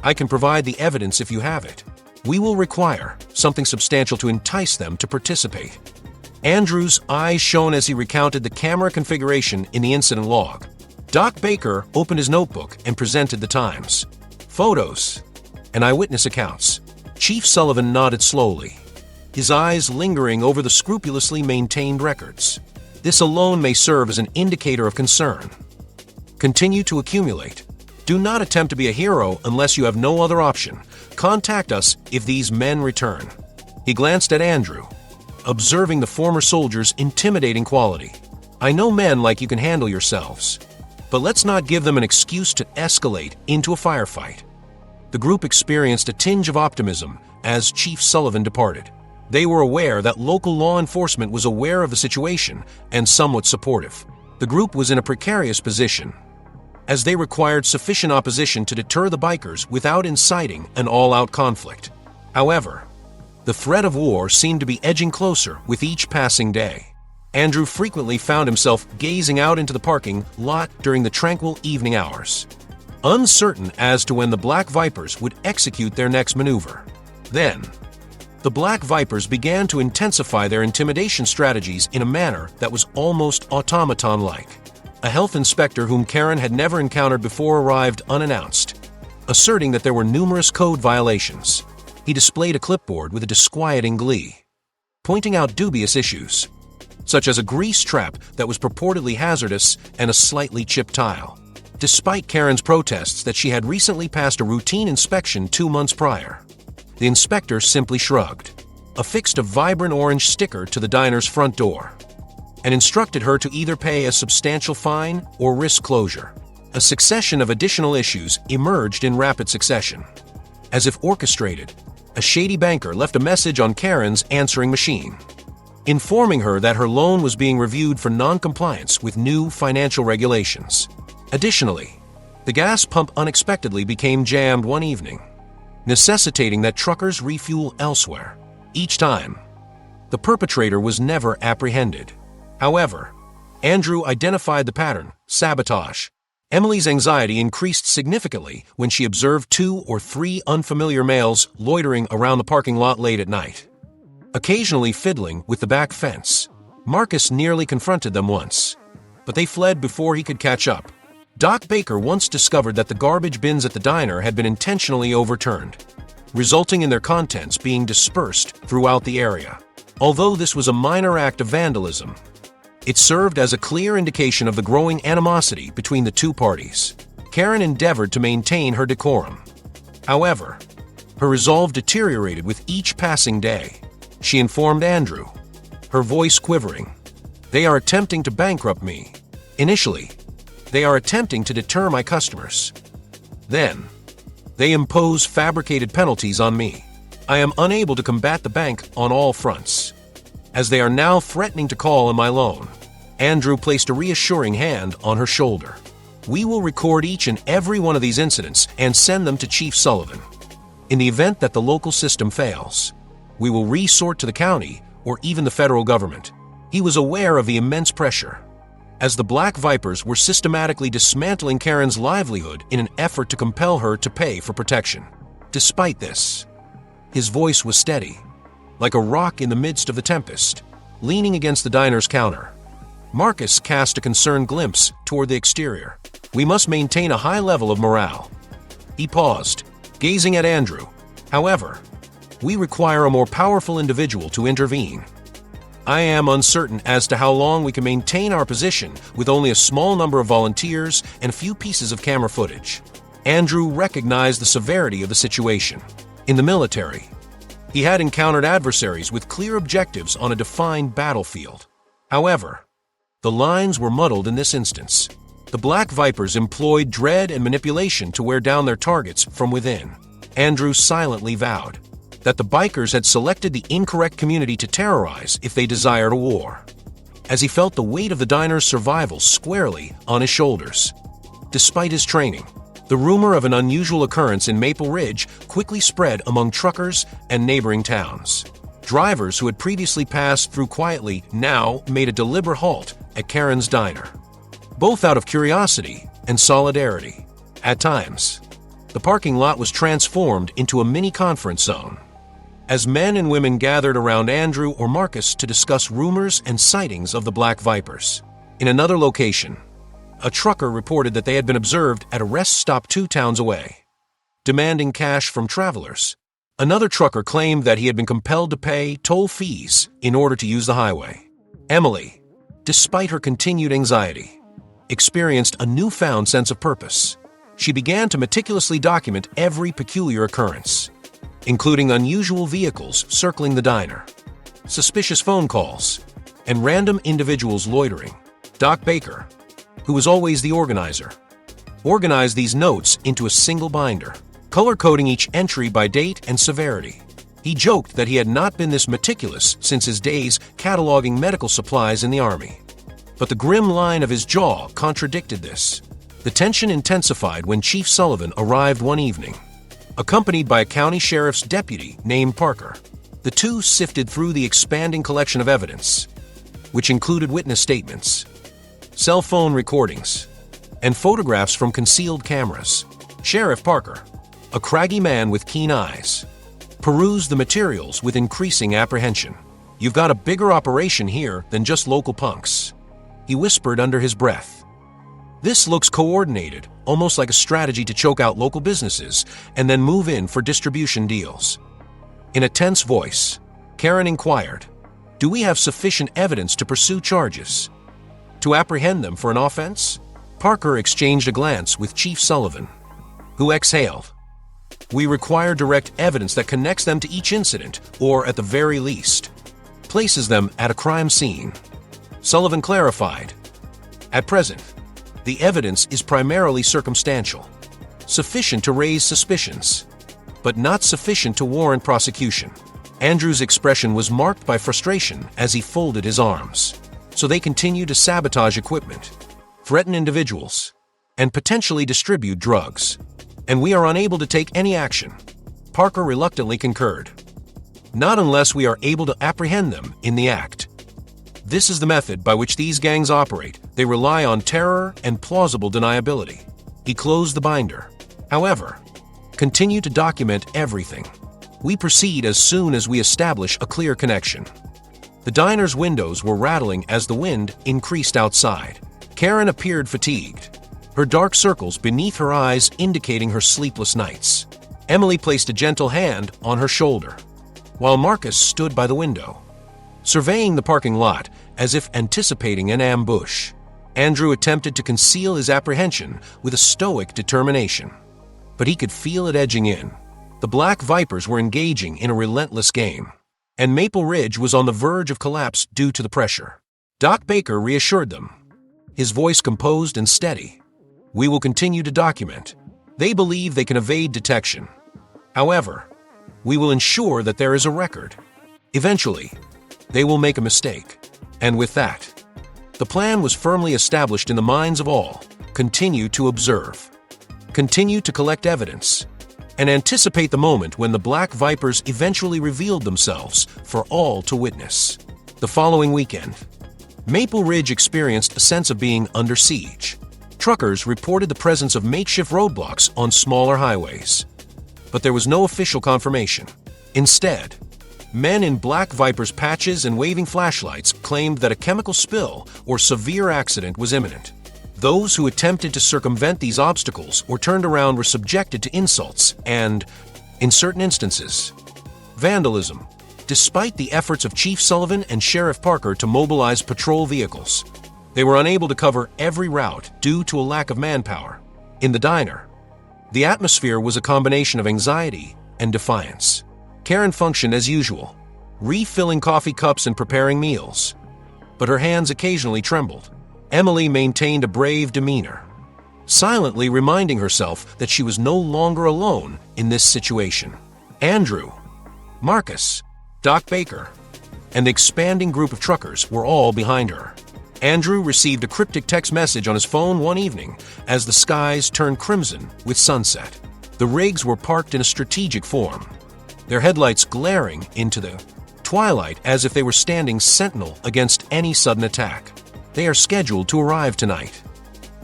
I can provide the evidence if you have it. We will require something substantial to entice them to participate. Andrew's eyes shone as he recounted the camera configuration in the incident log. Doc Baker opened his notebook and presented the times, photos, and eyewitness accounts. Chief Sullivan nodded slowly, his eyes lingering over the scrupulously maintained records. This alone may serve as an indicator of concern. Continue to accumulate. Do not attempt to be a hero unless you have no other option. Contact us if these men return. He glanced at Andrew, observing the former soldier's intimidating quality. I know men like you can handle yourselves, but let's not give them an excuse to escalate into a firefight. The group experienced a tinge of optimism as Chief Sullivan departed. They were aware that local law enforcement was aware of the situation and somewhat supportive. The group was in a precarious position, as they required sufficient opposition to deter the bikers without inciting an all-out conflict. However, the threat of war seemed to be edging closer with each passing day. Andrew frequently found himself gazing out into the parking lot during the tranquil evening hours, uncertain as to when the Black Vipers would execute their next maneuver. Then, the Black Vipers began to intensify their intimidation strategies in a manner that was almost automaton-like. A health inspector whom Karen had never encountered before arrived unannounced, asserting that there were numerous code violations. He displayed a clipboard with a disquieting glee, pointing out dubious issues, such as a grease trap that was purportedly hazardous and a slightly chipped tile, despite Karen's protests that she had recently passed a routine inspection 2 months prior. The inspector simply shrugged, affixed a vibrant orange sticker to the diner's front door, and instructed her to either pay a substantial fine or risk closure. A succession of additional issues emerged in rapid succession. As if orchestrated, a shady banker left a message on Karen's answering machine, informing her that her loan was being reviewed for non-compliance with new financial regulations. Additionally, the gas pump unexpectedly became jammed one evening, necessitating that truckers refuel elsewhere. Each time, the perpetrator was never apprehended. However, Andrew identified the pattern: sabotage. Emily's anxiety increased significantly when she observed 2 or 3 unfamiliar males loitering around the parking lot late at night, occasionally fiddling with the back fence. Marcus nearly confronted them once, but they fled before he could catch up. Doc Baker once discovered that the garbage bins at the diner had been intentionally overturned, resulting in their contents being dispersed throughout the area. Although this was a minor act of vandalism, it served as a clear indication of the growing animosity between the two parties. Karen endeavored to maintain her decorum. However, her resolve deteriorated with each passing day. She informed Andrew, her voice quivering, "They are attempting to bankrupt me. Initially, they are attempting to deter my customers. Then, they impose fabricated penalties on me. I am unable to combat the bank on all fronts, as they are now threatening to call on my loan." Andrew placed a reassuring hand on her shoulder. "We will record each and every one of these incidents and send them to Chief Sullivan. In the event that the local system fails, we will resort to the county or even the federal government. He was aware of the immense pressure, as the Black Vipers were systematically dismantling Karen's livelihood in an effort to compel her to pay for protection. Despite this, his voice was steady, like a rock in the midst of the tempest, leaning against the diner's counter. Marcus cast a concerned glimpse toward the exterior. "We must maintain a high level of morale." He paused, gazing at Andrew. "However, we require a more powerful individual to intervene. I am uncertain as to how long we can maintain our position with only a small number of volunteers and a few pieces of camera footage." Andrew recognized the severity of the situation. In the military, he had encountered adversaries with clear objectives on a defined battlefield. However, the lines were muddled in this instance. The Black Vipers employed dread and manipulation to wear down their targets from within. Andrew silently vowed that the bikers had selected the incorrect community to terrorize if they desired a war, as he felt the weight of the diner's survival squarely on his shoulders. Despite his training, the rumor of an unusual occurrence in Maple Ridge quickly spread among truckers and neighboring towns. Drivers who had previously passed through quietly now made a deliberate halt at Karen's diner, both out of curiosity and solidarity. At times, the parking lot was transformed into a mini conference zone, as men and women gathered around Andrew or Marcus to discuss rumors and sightings of the Black Vipers. In another location, a trucker reported that they had been observed at a rest stop 2 towns away, demanding cash from travelers. Another trucker claimed that he had been compelled to pay toll fees in order to use the highway. Emily, despite her continued anxiety, experienced a newfound sense of purpose. She began to meticulously document every peculiar occurrence, including unusual vehicles circling the diner, suspicious phone calls, and random individuals loitering. Doc Baker, who was always the organizer, organized these notes into a single binder, color-coding each entry by date and severity. He joked that he had not been this meticulous since his days cataloging medical supplies in the Army. But the grim line of his jaw contradicted this. The tension intensified when Chief Sullivan arrived one evening, accompanied by a county sheriff's deputy named Parker. The two sifted through the expanding collection of evidence, which included witness statements, cell phone recordings, and photographs from concealed cameras. Sheriff Parker, a craggy man with keen eyes, perused the materials with increasing apprehension. "You've got a bigger operation here than just local punks," he whispered under his breath. "This looks coordinated, almost like a strategy to choke out local businesses and then move in for distribution deals." In a tense voice, Karen inquired, "Do we have sufficient evidence to pursue charges? To apprehend them for an offense?" Parker exchanged a glance with Chief Sullivan, who exhaled. "We require direct evidence that connects them to each incident, or at the very least, places them at a crime scene." Sullivan clarified, "At present, the evidence is primarily circumstantial, sufficient to raise suspicions, but not sufficient to warrant prosecution." Andrew's expression was marked by frustration as he folded his arms. "So they continue to sabotage equipment, threaten individuals, and potentially distribute drugs, and we are unable to take any action." Parker reluctantly concurred. "Not unless we are able to apprehend them in the act. This is the method by which these gangs operate. They rely on terror and plausible deniability." He closed the binder. "However, continue to document everything. We proceed as soon as we establish a clear connection." The diner's windows were rattling as the wind increased outside. Karen appeared fatigued, her dark circles beneath her eyes indicating her sleepless nights. Emily placed a gentle hand on her shoulder, while Marcus stood by the window, surveying the parking lot as if anticipating an ambush. Andrew attempted to conceal his apprehension with a stoic determination, but he could feel it edging in. The Black Vipers were engaging in a relentless game, and Maple Ridge was on the verge of collapse due to the pressure. Doc Baker reassured them, his voice composed and steady. "We will continue to document. They believe they can evade detection. However, we will ensure that there is a record. Eventually, they will make a mistake." And with that, the plan was firmly established in the minds of all. Continue to observe, continue to collect evidence, and anticipate the moment when the Black Vipers eventually revealed themselves for all to witness. The following weekend, Maple Ridge experienced a sense of being under siege. Truckers reported the presence of makeshift roadblocks on smaller highways. But there was no official confirmation. Instead, men in Black Vipers patches and waving flashlights claimed that a chemical spill or severe accident was imminent. Those who attempted to circumvent these obstacles or turned around were subjected to insults and, in certain instances, vandalism, despite the efforts of Chief Sullivan and Sheriff Parker to mobilize patrol vehicles. They were unable to cover every route due to a lack of manpower. In the diner, the atmosphere was a combination of anxiety and defiance. Karen functioned as usual, refilling coffee cups and preparing meals, but her hands occasionally trembled. Emily maintained a brave demeanor, silently reminding herself that she was no longer alone in this situation. Andrew, Marcus, Doc Baker, and the expanding group of truckers were all behind her. Andrew received a cryptic text message on his phone one evening as the skies turned crimson with sunset. The rigs were parked in a strategic form, their headlights glaring into the twilight as if they were standing sentinel against any sudden attack. They are scheduled to arrive tonight.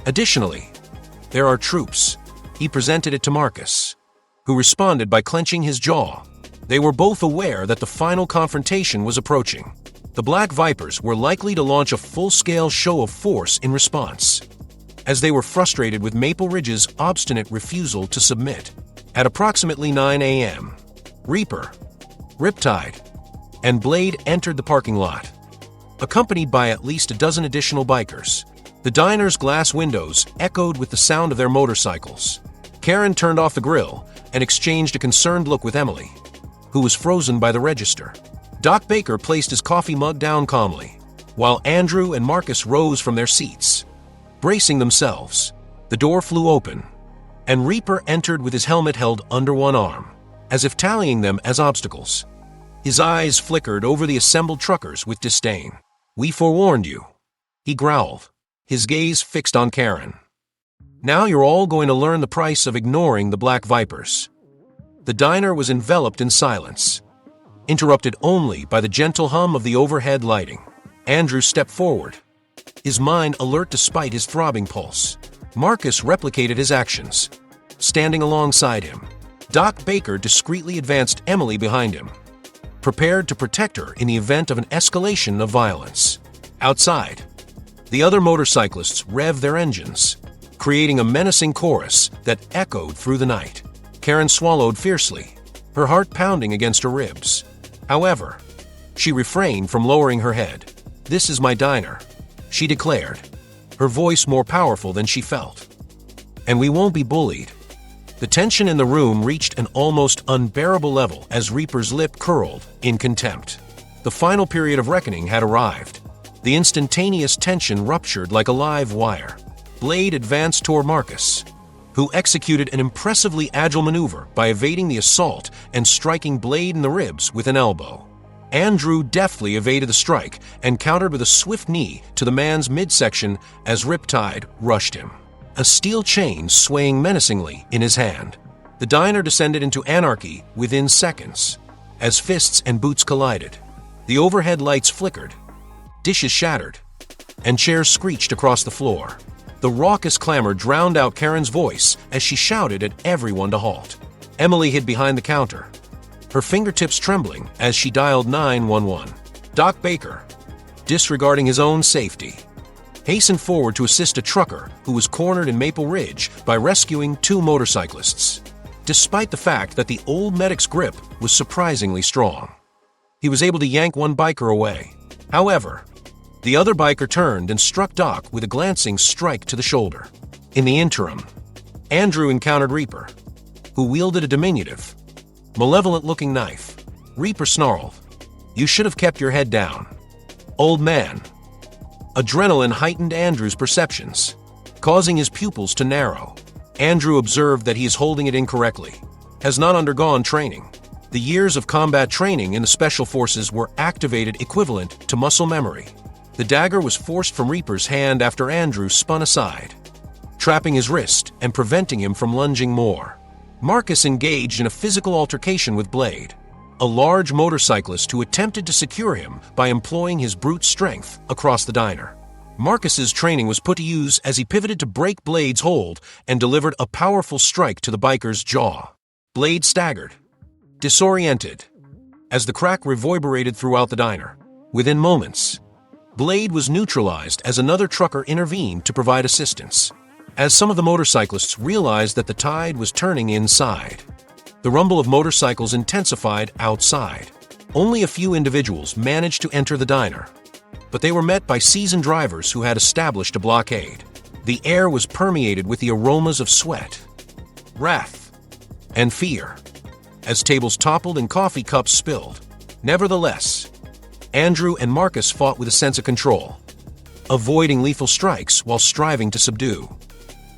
Additionally, there are troops. He presented it to Marcus, who responded by clenching his jaw. They were both aware that the final confrontation was approaching. The Black Vipers were likely to launch a full-scale show of force in response, as they were frustrated with Maple Ridge's obstinate refusal to submit. At approximately 9 a.m., Reaper, Riptide, and Blade entered the parking lot, accompanied by at least a dozen additional bikers. The diner's glass windows echoed with the sound of their motorcycles. Karen turned off the grill and exchanged a concerned look with Emily, who was frozen by the register. Doc Baker placed his coffee mug down calmly, while Andrew and Marcus rose from their seats. Bracing themselves, the door flew open, and Reaper entered with his helmet held under one arm, as if tallying them as obstacles. His eyes flickered over the assembled truckers with disdain. "We forewarned you," he growled, his gaze fixed on Karen. "Now you're all going to learn the price of ignoring the Black Vipers." The diner was enveloped in silence, interrupted only by the gentle hum of the overhead lighting. Andrew stepped forward, his mind alert despite his throbbing pulse. Marcus replicated his actions, standing alongside him. Doc Baker discreetly advanced Emily behind him, prepared to protect her in the event of an escalation of violence. Outside, the other motorcyclists revved their engines, creating a menacing chorus that echoed through the night. Karen swallowed fiercely, her heart pounding against her ribs. However, she refrained from lowering her head. "This is my diner," she declared, her voice more powerful than she felt. "And we won't be bullied." The tension in the room reached an almost unbearable level as Reaper's lip curled in contempt. The final period of reckoning had arrived. The instantaneous tension ruptured like a live wire. Blade advanced toward Marcus, who executed an impressively agile maneuver by evading the assault and striking Blade in the ribs with an elbow. Andrew deftly evaded the strike and countered with a swift knee to the man's midsection as Riptide rushed him, a steel chain swaying menacingly in his hand. The diner descended into anarchy within seconds, as fists and boots collided. The overhead lights flickered, dishes shattered, and chairs screeched across the floor. The raucous clamor drowned out Karen's voice as she shouted at everyone to halt. Emily hid behind the counter, her fingertips trembling as she dialed 911. Doc Baker, disregarding his own safety, hastened forward to assist a trucker who was cornered in Maple Ridge by rescuing two motorcyclists, despite the fact that the old medic's grip was surprisingly strong. He was able to yank one biker away. However, the other biker turned and struck Doc with a glancing strike to the shoulder. In the interim, Andrew encountered Reaper, who wielded a diminutive, malevolent-looking knife. Reaper snarled, "You should have kept your head down, old man." Adrenaline heightened Andrew's perceptions, causing his pupils to narrow. Andrew observed that he is holding it incorrectly, has not undergone training. The years of combat training in the Special Forces were activated equivalent to muscle memory. The dagger was forced from Reaper's hand after Andrew spun aside, trapping his wrist and preventing him from lunging more. Marcus engaged in a physical altercation with Blade, a large motorcyclist who attempted to secure him by employing his brute strength across the diner. Marcus's training was put to use as he pivoted to break Blade's hold and delivered a powerful strike to the biker's jaw. Blade staggered, disoriented, as the crack reverberated throughout the diner. Within moments, Blade was neutralized as another trucker intervened to provide assistance. As some of the motorcyclists realized that the tide was turning inside, the rumble of motorcycles intensified outside. Only a few individuals managed to enter the diner, but they were met by seasoned drivers who had established a blockade. The air was permeated with the aromas of sweat, wrath, and fear, as tables toppled and coffee cups spilled. Nevertheless, Andrew and Marcus fought with a sense of control, avoiding lethal strikes while striving to subdue.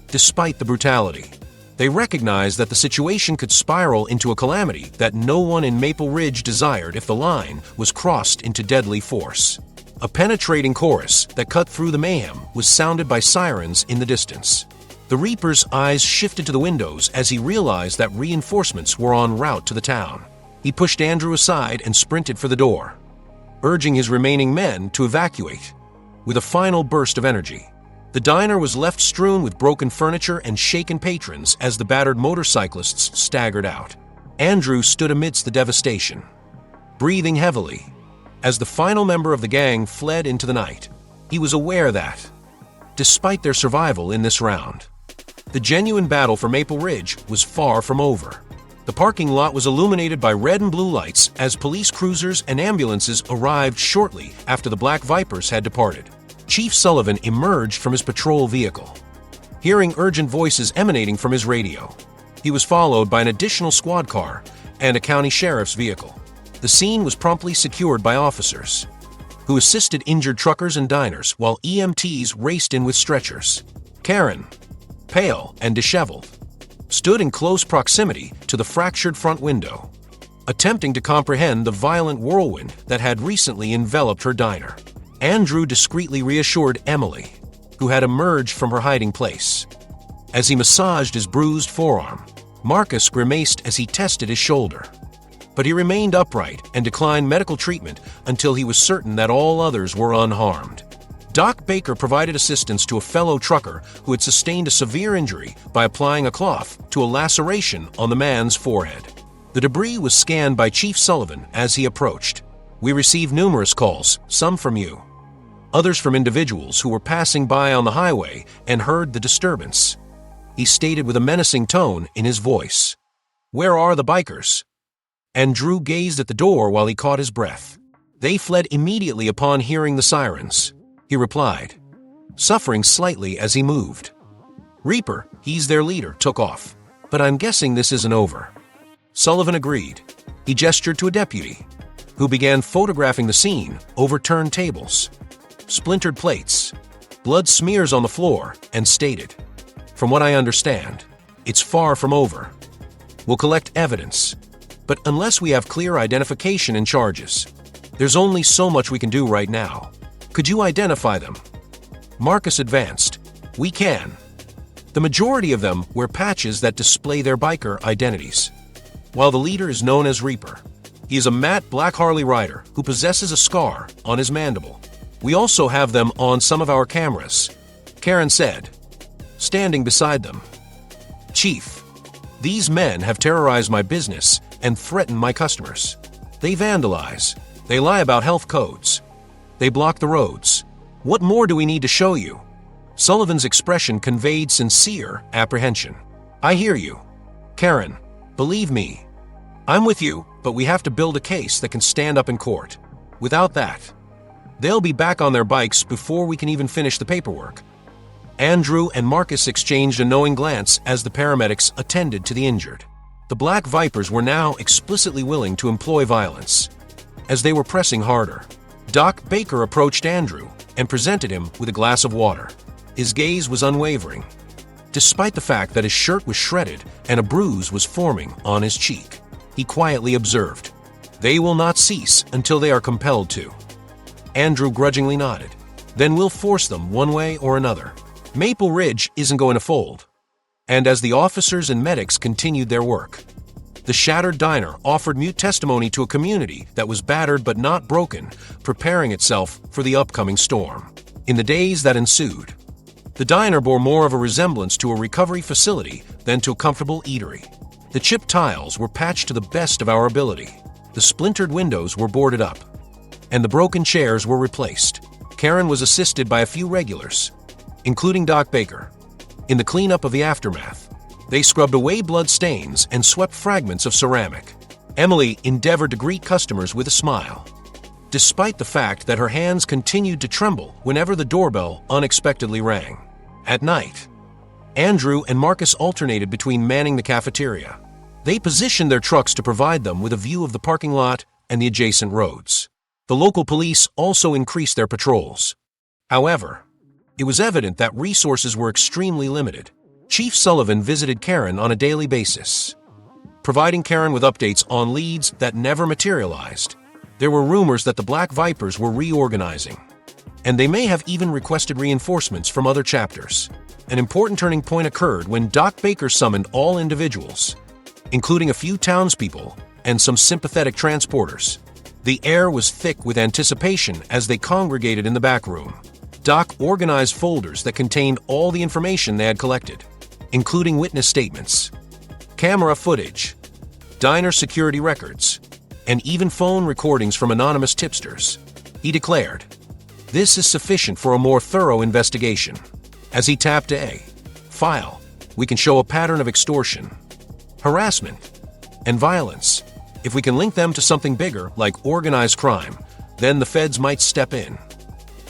Despite the brutality, they recognized that the situation could spiral into a calamity that no one in Maple Ridge desired if the line was crossed into deadly force. A penetrating chorus that cut through the mayhem was sounded by sirens in the distance. The Reaper's eyes shifted to the windows as he realized that reinforcements were en route to the town. He pushed Andrew aside and sprinted for the door, urging his remaining men to evacuate. With a final burst of energy, the diner was left strewn with broken furniture and shaken patrons as the battered motorcyclists staggered out. Andrew stood amidst the devastation, breathing heavily, as the final member of the gang fled into the night. He was aware that, despite their survival in this round, the genuine battle for Maple Ridge was far from over. The parking lot was illuminated by red and blue lights as police cruisers and ambulances arrived shortly after the Black Vipers had departed. Chief Sullivan emerged from his patrol vehicle, hearing urgent voices emanating from his radio. He was followed by an additional squad car and a county sheriff's vehicle. The scene was promptly secured by officers, who assisted injured truckers and diners while EMTs raced in with stretchers. Karen, pale and disheveled, stood in close proximity to the fractured front window, attempting to comprehend the violent whirlwind that had recently enveloped her diner. Andrew discreetly reassured Emily, who had emerged from her hiding place. As he massaged his bruised forearm, Marcus grimaced as he tested his shoulder. But he remained upright and declined medical treatment until he was certain that all others were unharmed. Doc Baker provided assistance to a fellow trucker who had sustained a severe injury by applying a cloth to a laceration on the man's forehead. The debris was scanned by Chief Sullivan as he approached. "We received numerous calls, some from you, others from individuals who were passing by on the highway and heard the disturbance," he stated with a menacing tone in his voice. "Where are the bikers?" Andrew gazed at the door while he caught his breath. "They fled immediately upon hearing the sirens," he replied, suffering slightly as he moved. "Reaper, he's their leader, took off. But I'm guessing this isn't over." Sullivan agreed. He gestured to a deputy, who began photographing the scene: overturned tables, splintered plates, blood smears on the floor, and stated, "From what I understand, it's far from over. We'll collect evidence, but unless we have clear identification and charges, there's only so much we can do right now. Could you identify them?" Marcus advanced. "We can. The majority of them wear patches that display their biker identities. While the leader is known as Reaper, he is a matte black Harley rider who possesses a scar on his mandible. We also have them on some of our cameras," Karen said, standing beside them. "Chief, these men have terrorized my business and threatened my customers. They vandalize. They lie about health codes. They block the roads. What more do we need to show you?" Sullivan's expression conveyed sincere apprehension. "I hear you, Karen. Believe me, I'm with you, but we have to build a case that can stand up in court. Without that, they'll be back on their bikes before we can even finish the paperwork." Andrew and Marcus exchanged a knowing glance as the paramedics attended to the injured. The Black Vipers were now explicitly willing to employ violence. As they were pressing harder, Doc Baker approached Andrew and presented him with a glass of water. His gaze was unwavering, despite the fact that his shirt was shredded and a bruise was forming on his cheek. He quietly observed, "They will not cease until they are compelled to." Andrew grudgingly nodded. "Then we'll force them one way or another. Maple Ridge isn't going to fold." And as the officers and medics continued their work, the shattered diner offered mute testimony to a community that was battered but not broken, preparing itself for the upcoming storm. In the days that ensued, the diner bore more of a resemblance to a recovery facility than to a comfortable eatery. The chipped tiles were patched to the best of our ability. The splintered windows were boarded up, and the broken chairs were replaced. Karen was assisted by a few regulars, including Doc Baker. In the cleanup of the aftermath, they scrubbed away blood stains and swept fragments of ceramic. Emily endeavored to greet customers with a smile, despite the fact that her hands continued to tremble whenever the doorbell unexpectedly rang. At night, Andrew and Marcus alternated between manning the cafeteria. They positioned their trucks to provide them with a view of the parking lot and the adjacent roads. The local police also increased their patrols. However, it was evident that resources were extremely limited. Chief Sullivan visited Karen on a daily basis, providing Karen with updates on leads that never materialized. There were rumors that the Black Vipers were reorganizing, and they may have even requested reinforcements from other chapters. An important turning point occurred when Doc Baker summoned all individuals, including a few townspeople and some sympathetic transporters. The air was thick with anticipation as they congregated in the back room. Doc organized folders that contained all the information they had collected, including witness statements, camera footage, diner security records, and even phone recordings from anonymous tipsters. He declared, "This is sufficient for a more thorough investigation." As he tapped a file, we can show a pattern of extortion, harassment, and violence. If we can link them to something bigger, like organized crime, then the feds might step in.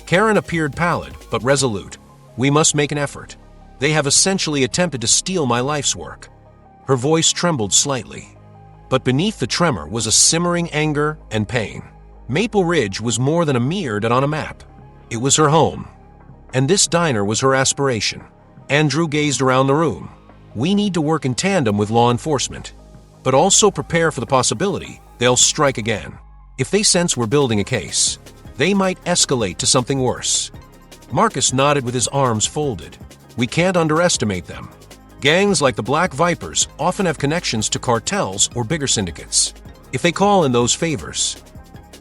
Karen appeared pallid, but resolute. "We must make an effort. They have essentially attempted to steal my life's work." Her voice trembled slightly, but beneath the tremor was a simmering anger and pain. Maple Ridge was more than a mere dot on a map. It was her home, and this diner was her aspiration. Andrew gazed around the room. "We need to work in tandem with law enforcement, but also prepare for the possibility they'll strike again. If they sense we're building a case, they might escalate to something worse." Marcus nodded with his arms folded. "We can't underestimate them. Gangs like the Black Vipers often have connections to cartels or bigger syndicates. If they call in those favors,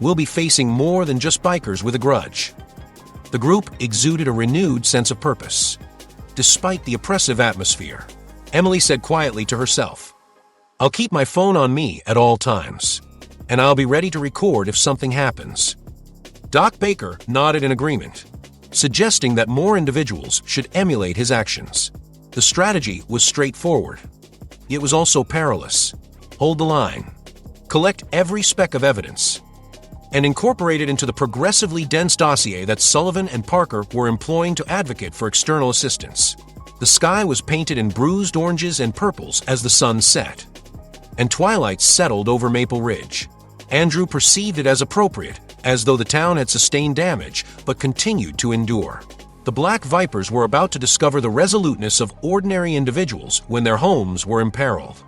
we'll be facing more than just bikers with a grudge." The group exuded a renewed sense of purpose. Despite the oppressive atmosphere, Emily said quietly to herself, "I'll keep my phone on me at all times, and I'll be ready to record if something happens." Doc Baker nodded in agreement, suggesting that more individuals should emulate his actions. The strategy was straightforward. It was also perilous. Hold the line, collect every speck of evidence, and incorporate it into the progressively dense dossier that Sullivan and Parker were employing to advocate for external assistance. The sky was painted in bruised oranges and purples as the sun set, and twilight settled over Maple Ridge. Andrew perceived it as appropriate, as though the town had sustained damage but continued to endure. The Black Vipers were about to discover the resoluteness of ordinary individuals when their homes were imperiled.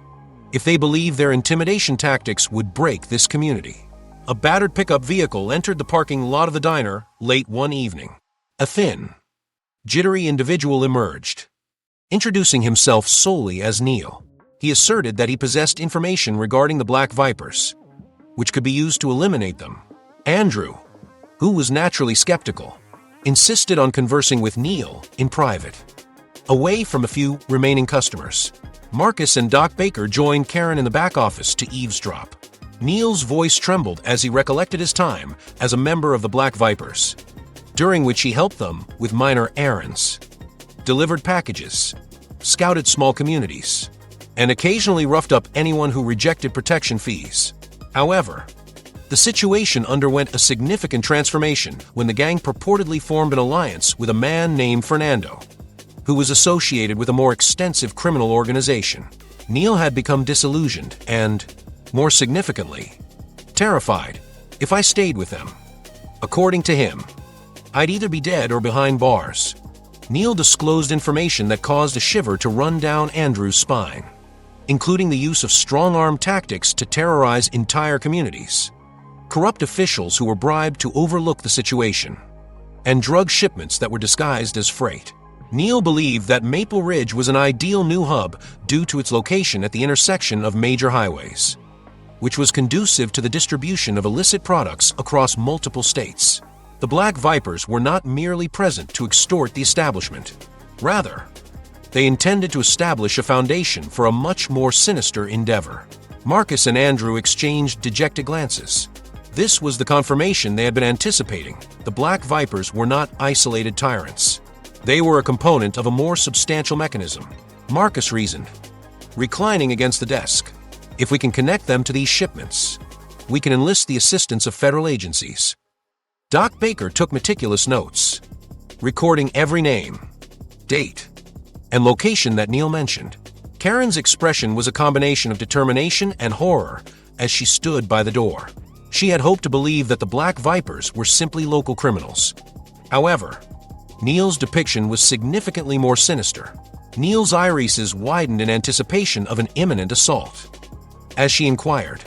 If they believed their intimidation tactics would break this community. A battered pickup vehicle entered the parking lot of the diner late one evening. A thin, jittery individual emerged, introducing himself solely as Neil. He asserted that he possessed information regarding the Black Vipers, which could be used to eliminate them. Andrew, who was naturally skeptical, insisted on conversing with Neil in private, away from a few remaining customers. Marcus and Doc Baker joined Karen in the back office to eavesdrop. Neil's voice trembled as he recollected his time as a member of the Black Vipers, during which he helped them with minor errands, delivered packages, scouted small communities, and occasionally roughed up anyone who rejected protection fees. However, the situation underwent a significant transformation when the gang purportedly formed an alliance with a man named Fernando, who was associated with a more extensive criminal organization. Neil had become disillusioned and, more significantly, terrified. "If I stayed with them," according to him, "I'd either be dead or behind bars." Neil disclosed information that caused a shiver to run down Andrew's spine, including the use of strong-arm tactics to terrorize entire communities, corrupt officials who were bribed to overlook the situation, and drug shipments that were disguised as freight. Neil believed that Maple Ridge was an ideal new hub due to its location at the intersection of major highways, which was conducive to the distribution of illicit products across multiple states. The Black Vipers were not merely present to extort the establishment. Rather, they intended to establish a foundation for a much more sinister endeavor. Marcus and Andrew exchanged dejected glances. This was the confirmation they had been anticipating. The Black Vipers were not isolated tyrants. They were a component of a more substantial mechanism. Marcus reasoned, reclining against the desk. If we can connect them to these shipments, we can enlist the assistance of federal agencies. Doc Baker took meticulous notes, recording every name, date, and location that Neil mentioned. Karen's expression was a combination of determination and horror as she stood by the door. She had hoped to believe that the Black Vipers were simply local criminals. However, Neil's depiction was significantly more sinister. Neil's irises widened in anticipation of an imminent assault. As she inquired,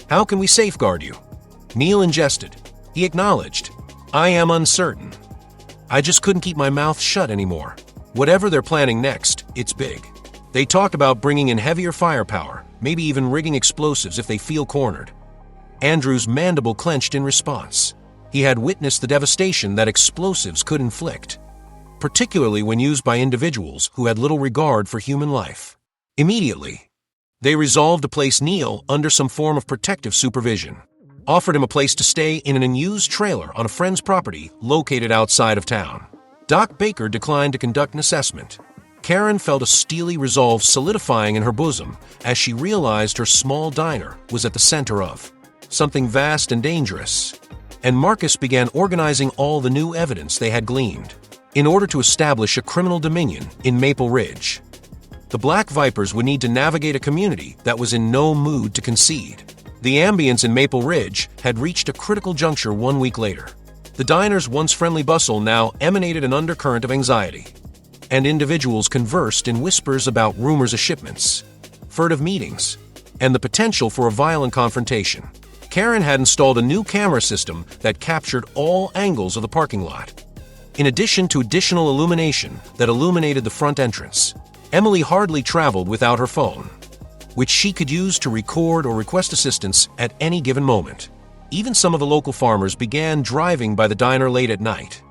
"How can we safeguard you?" Neil ingested. He acknowledged, "I am uncertain. I just couldn't keep my mouth shut anymore. Whatever they're planning next, it's big." They talked about bringing in heavier firepower, maybe even rigging explosives if they feel cornered. Andrew's mandible clenched in response. He had witnessed the devastation that explosives could inflict, particularly when used by individuals who had little regard for human life. Immediately, they resolved to place Neil under some form of protective supervision, offered him a place to stay in an unused trailer on a friend's property located outside of town. Doc Baker declined to conduct an assessment. Karen felt a steely resolve solidifying in her bosom as she realized her small diner was at the center of something vast and dangerous, and Marcus began organizing all the new evidence they had gleaned in order to establish a criminal dominion in Maple Ridge. The Black Vipers would need to navigate a community that was in no mood to concede. The ambience in Maple Ridge had reached a critical juncture 1 week later. The diner's once friendly bustle now emanated an undercurrent of anxiety, and individuals conversed in whispers about rumors of shipments, furtive meetings, and the potential for a violent confrontation. Karen had installed a new camera system that captured all angles of the parking lot. In addition to additional illumination that illuminated the front entrance, Emily hardly traveled without her phone, which she could use to record or request assistance at any given moment. Even some of the local farmers began driving by the diner late at night,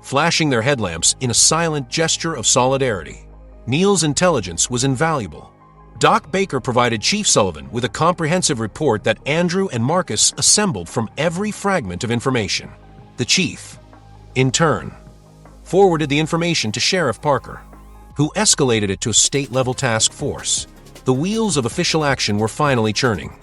flashing their headlamps in a silent gesture of solidarity. Neil's intelligence was invaluable. Doc Baker provided Chief Sullivan with a comprehensive report that Andrew and Marcus assembled from every fragment of information. The chief, in turn, forwarded the information to Sheriff Parker, who escalated it to a state-level task force. The wheels of official action were finally churning,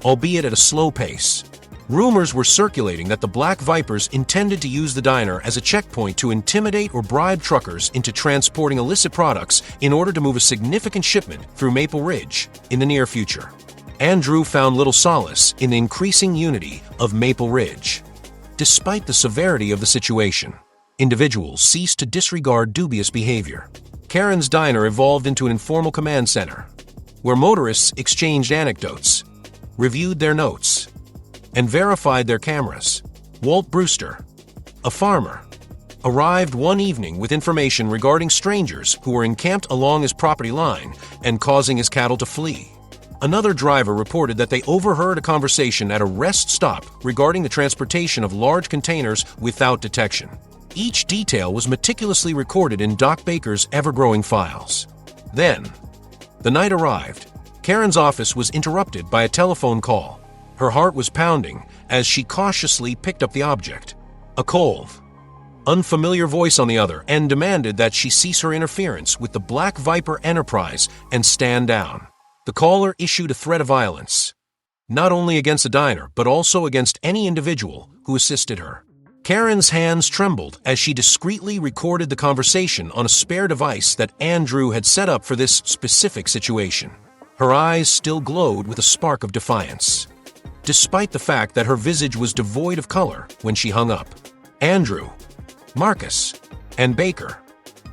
albeit at a slow pace. Rumors were circulating that the Black Vipers intended to use the diner as a checkpoint to intimidate or bribe truckers into transporting illicit products in order to move a significant shipment through Maple Ridge in the near future. Andrew found little solace in the increasing unity of Maple Ridge. Despite the severity of the situation, individuals ceased to disregard dubious behavior. Karen's diner evolved into an informal command center, where motorists exchanged anecdotes, reviewed their notes, and verified their cameras. Walt Brewster, a farmer, arrived one evening with information regarding strangers who were encamped along his property line and causing his cattle to flee. Another driver reported that they overheard a conversation at a rest stop regarding the transportation of large containers without detection. Each detail was meticulously recorded in Doc Baker's ever-growing files. Then, the night arrived. Karen's office was interrupted by a telephone call. Her heart was pounding as she cautiously picked up the object. A cold, unfamiliar voice on the other end demanded that she cease her interference with the Black Viper enterprise and stand down. The caller issued a threat of violence, not only against the diner, but also against any individual who assisted her. Karen's hands trembled as she discreetly recorded the conversation on a spare device that Andrew had set up for this specific situation. Her eyes still glowed with a spark of defiance, despite the fact that her visage was devoid of color when she hung up. Andrew, Marcus, and Baker,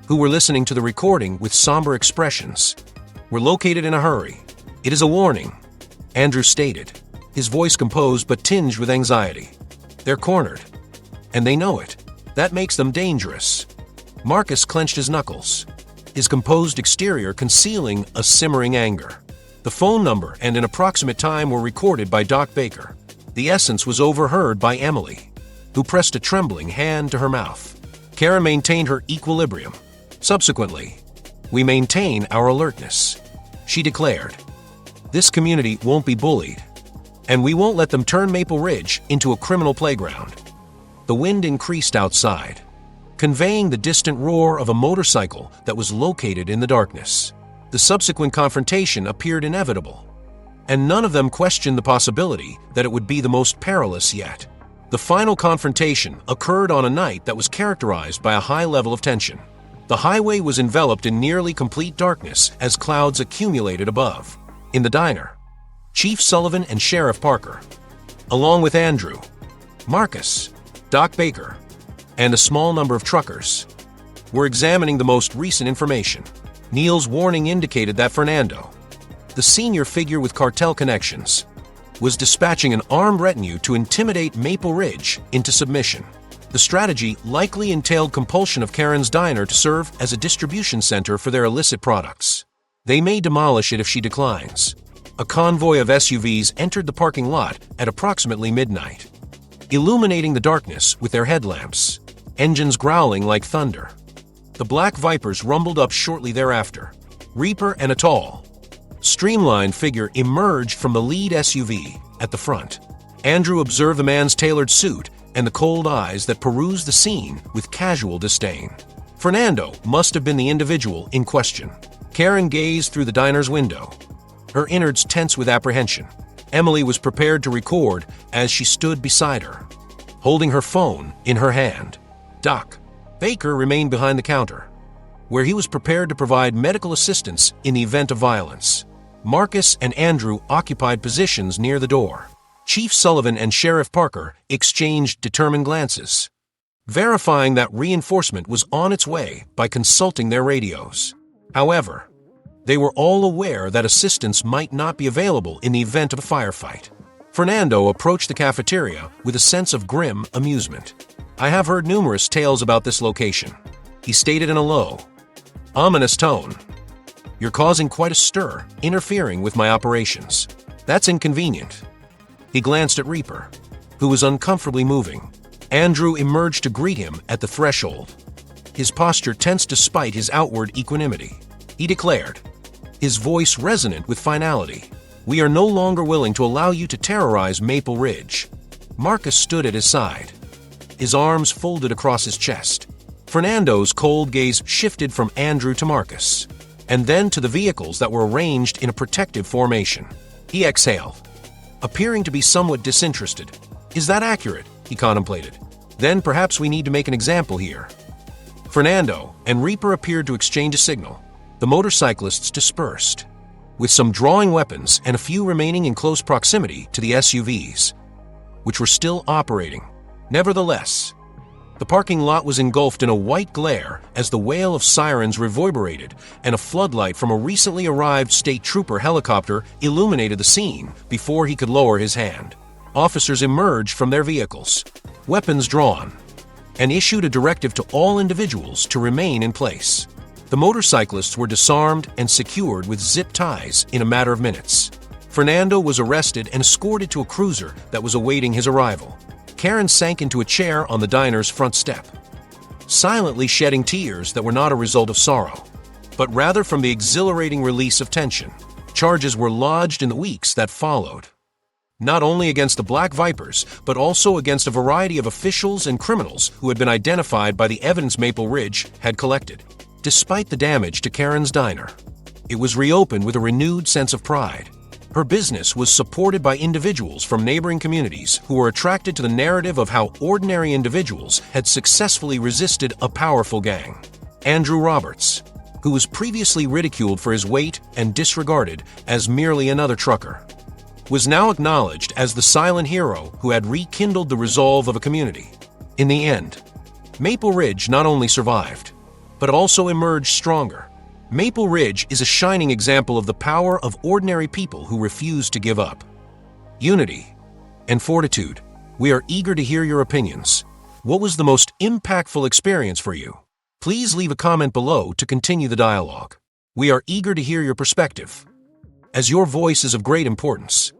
who were listening to the recording with somber expressions, were located in a hurry. "It is a warning," Andrew stated, his voice composed but tinged with anxiety. "They're cornered, and they know it. That makes them dangerous." Marcus clenched his knuckles, his composed exterior concealing a simmering anger. The phone number and an approximate time were recorded by Doc Baker. The essence was overheard by Emily, who pressed a trembling hand to her mouth. Karen maintained her equilibrium. Subsequently, "We maintain our alertness," she declared. "This community won't be bullied, and we won't let them turn Maple Ridge into a criminal playground." The wind increased outside, conveying the distant roar of a motorcycle that was located in the darkness. The subsequent confrontation appeared inevitable, and none of them questioned the possibility that it would be the most perilous yet. The final confrontation occurred on a night that was characterized by a high level of tension. The highway was enveloped in nearly complete darkness as clouds accumulated above. In the diner, Chief Sullivan and Sheriff Parker, along with Andrew, Marcus, Doc Baker, and a small number of truckers, were examining the most recent information. Neil's warning indicated that Fernando, the senior figure with cartel connections, was dispatching an armed retinue to intimidate Maple Ridge into submission. The strategy likely entailed compulsion of Karen's diner to serve as a distribution center for their illicit products. They may demolish it if she declines. A convoy of SUVs entered the parking lot at approximately midnight, illuminating the darkness with their headlamps, engines growling like thunder. The Black Vipers rumbled up shortly thereafter. Reaper and a tall, streamlined figure emerged from the lead SUV at the front. Andrew observed the man's tailored suit and the cold eyes that perused the scene with casual disdain. Fernando must have been the individual in question. Karen gazed through the diner's window, her innards tense with apprehension. Emily was prepared to record as she stood beside her, holding her phone in her hand. Doc Baker remained behind the counter, where he was prepared to provide medical assistance in the event of violence. Marcus and Andrew occupied positions near the door. Chief Sullivan and Sheriff Parker exchanged determined glances, verifying that reinforcement was on its way by consulting their radios. However, they were all aware that assistance might not be available in the event of a firefight. Fernando approached the cafeteria with a sense of grim amusement. "I have heard numerous tales about this location," he stated in a low, ominous tone. "You're causing quite a stir, interfering with my operations. That's inconvenient." He glanced at Reaper, who was uncomfortably moving. Andrew emerged to greet him at the threshold, his posture tense despite his outward equanimity. He declared, his voice resonant with finality, "We are no longer willing to allow you to terrorize Maple Ridge." Marcus stood at his side, his arms folded across his chest. Fernando's cold gaze shifted from Andrew to Marcus, and then to the vehicles that were arranged in a protective formation. He exhaled, appearing to be somewhat disinterested. "Is that accurate?" he contemplated. "Then perhaps we need to make an example here." Fernando and Reaper appeared to exchange a signal. The motorcyclists dispersed, with some drawing weapons and a few remaining in close proximity to the SUVs, which were still operating. Nevertheless, the parking lot was engulfed in a white glare as the wail of sirens reverberated and a floodlight from a recently arrived state trooper helicopter illuminated the scene before he could lower his hand. Officers emerged from their vehicles, weapons drawn, and issued a directive to all individuals to remain in place. The motorcyclists were disarmed and secured with zip ties in a matter of minutes. Fernando was arrested and escorted to a cruiser that was awaiting his arrival. Karen sank into a chair on the diner's front step, silently shedding tears that were not a result of sorrow, but rather from the exhilarating release of tension. Charges were lodged in the weeks that followed, not only against the Black Vipers, but also against a variety of officials and criminals who had been identified by the evidence Maple Ridge had collected. Despite the damage to Karen's diner, it was reopened with a renewed sense of pride. Her business was supported by individuals from neighboring communities who were attracted to the narrative of how ordinary individuals had successfully resisted a powerful gang. Andrew Roberts, who was previously ridiculed for his weight and disregarded as merely another trucker, was now acknowledged as the silent hero who had rekindled the resolve of a community. In the end, Maple Ridge not only survived, but also emerged stronger. Maple Ridge is a shining example of the power of ordinary people who refuse to give up. Unity and fortitude. We are eager to hear your opinions. What was the most impactful experience for you? Please leave a comment below to continue the dialogue. We are eager to hear your perspective, as your voice is of great importance.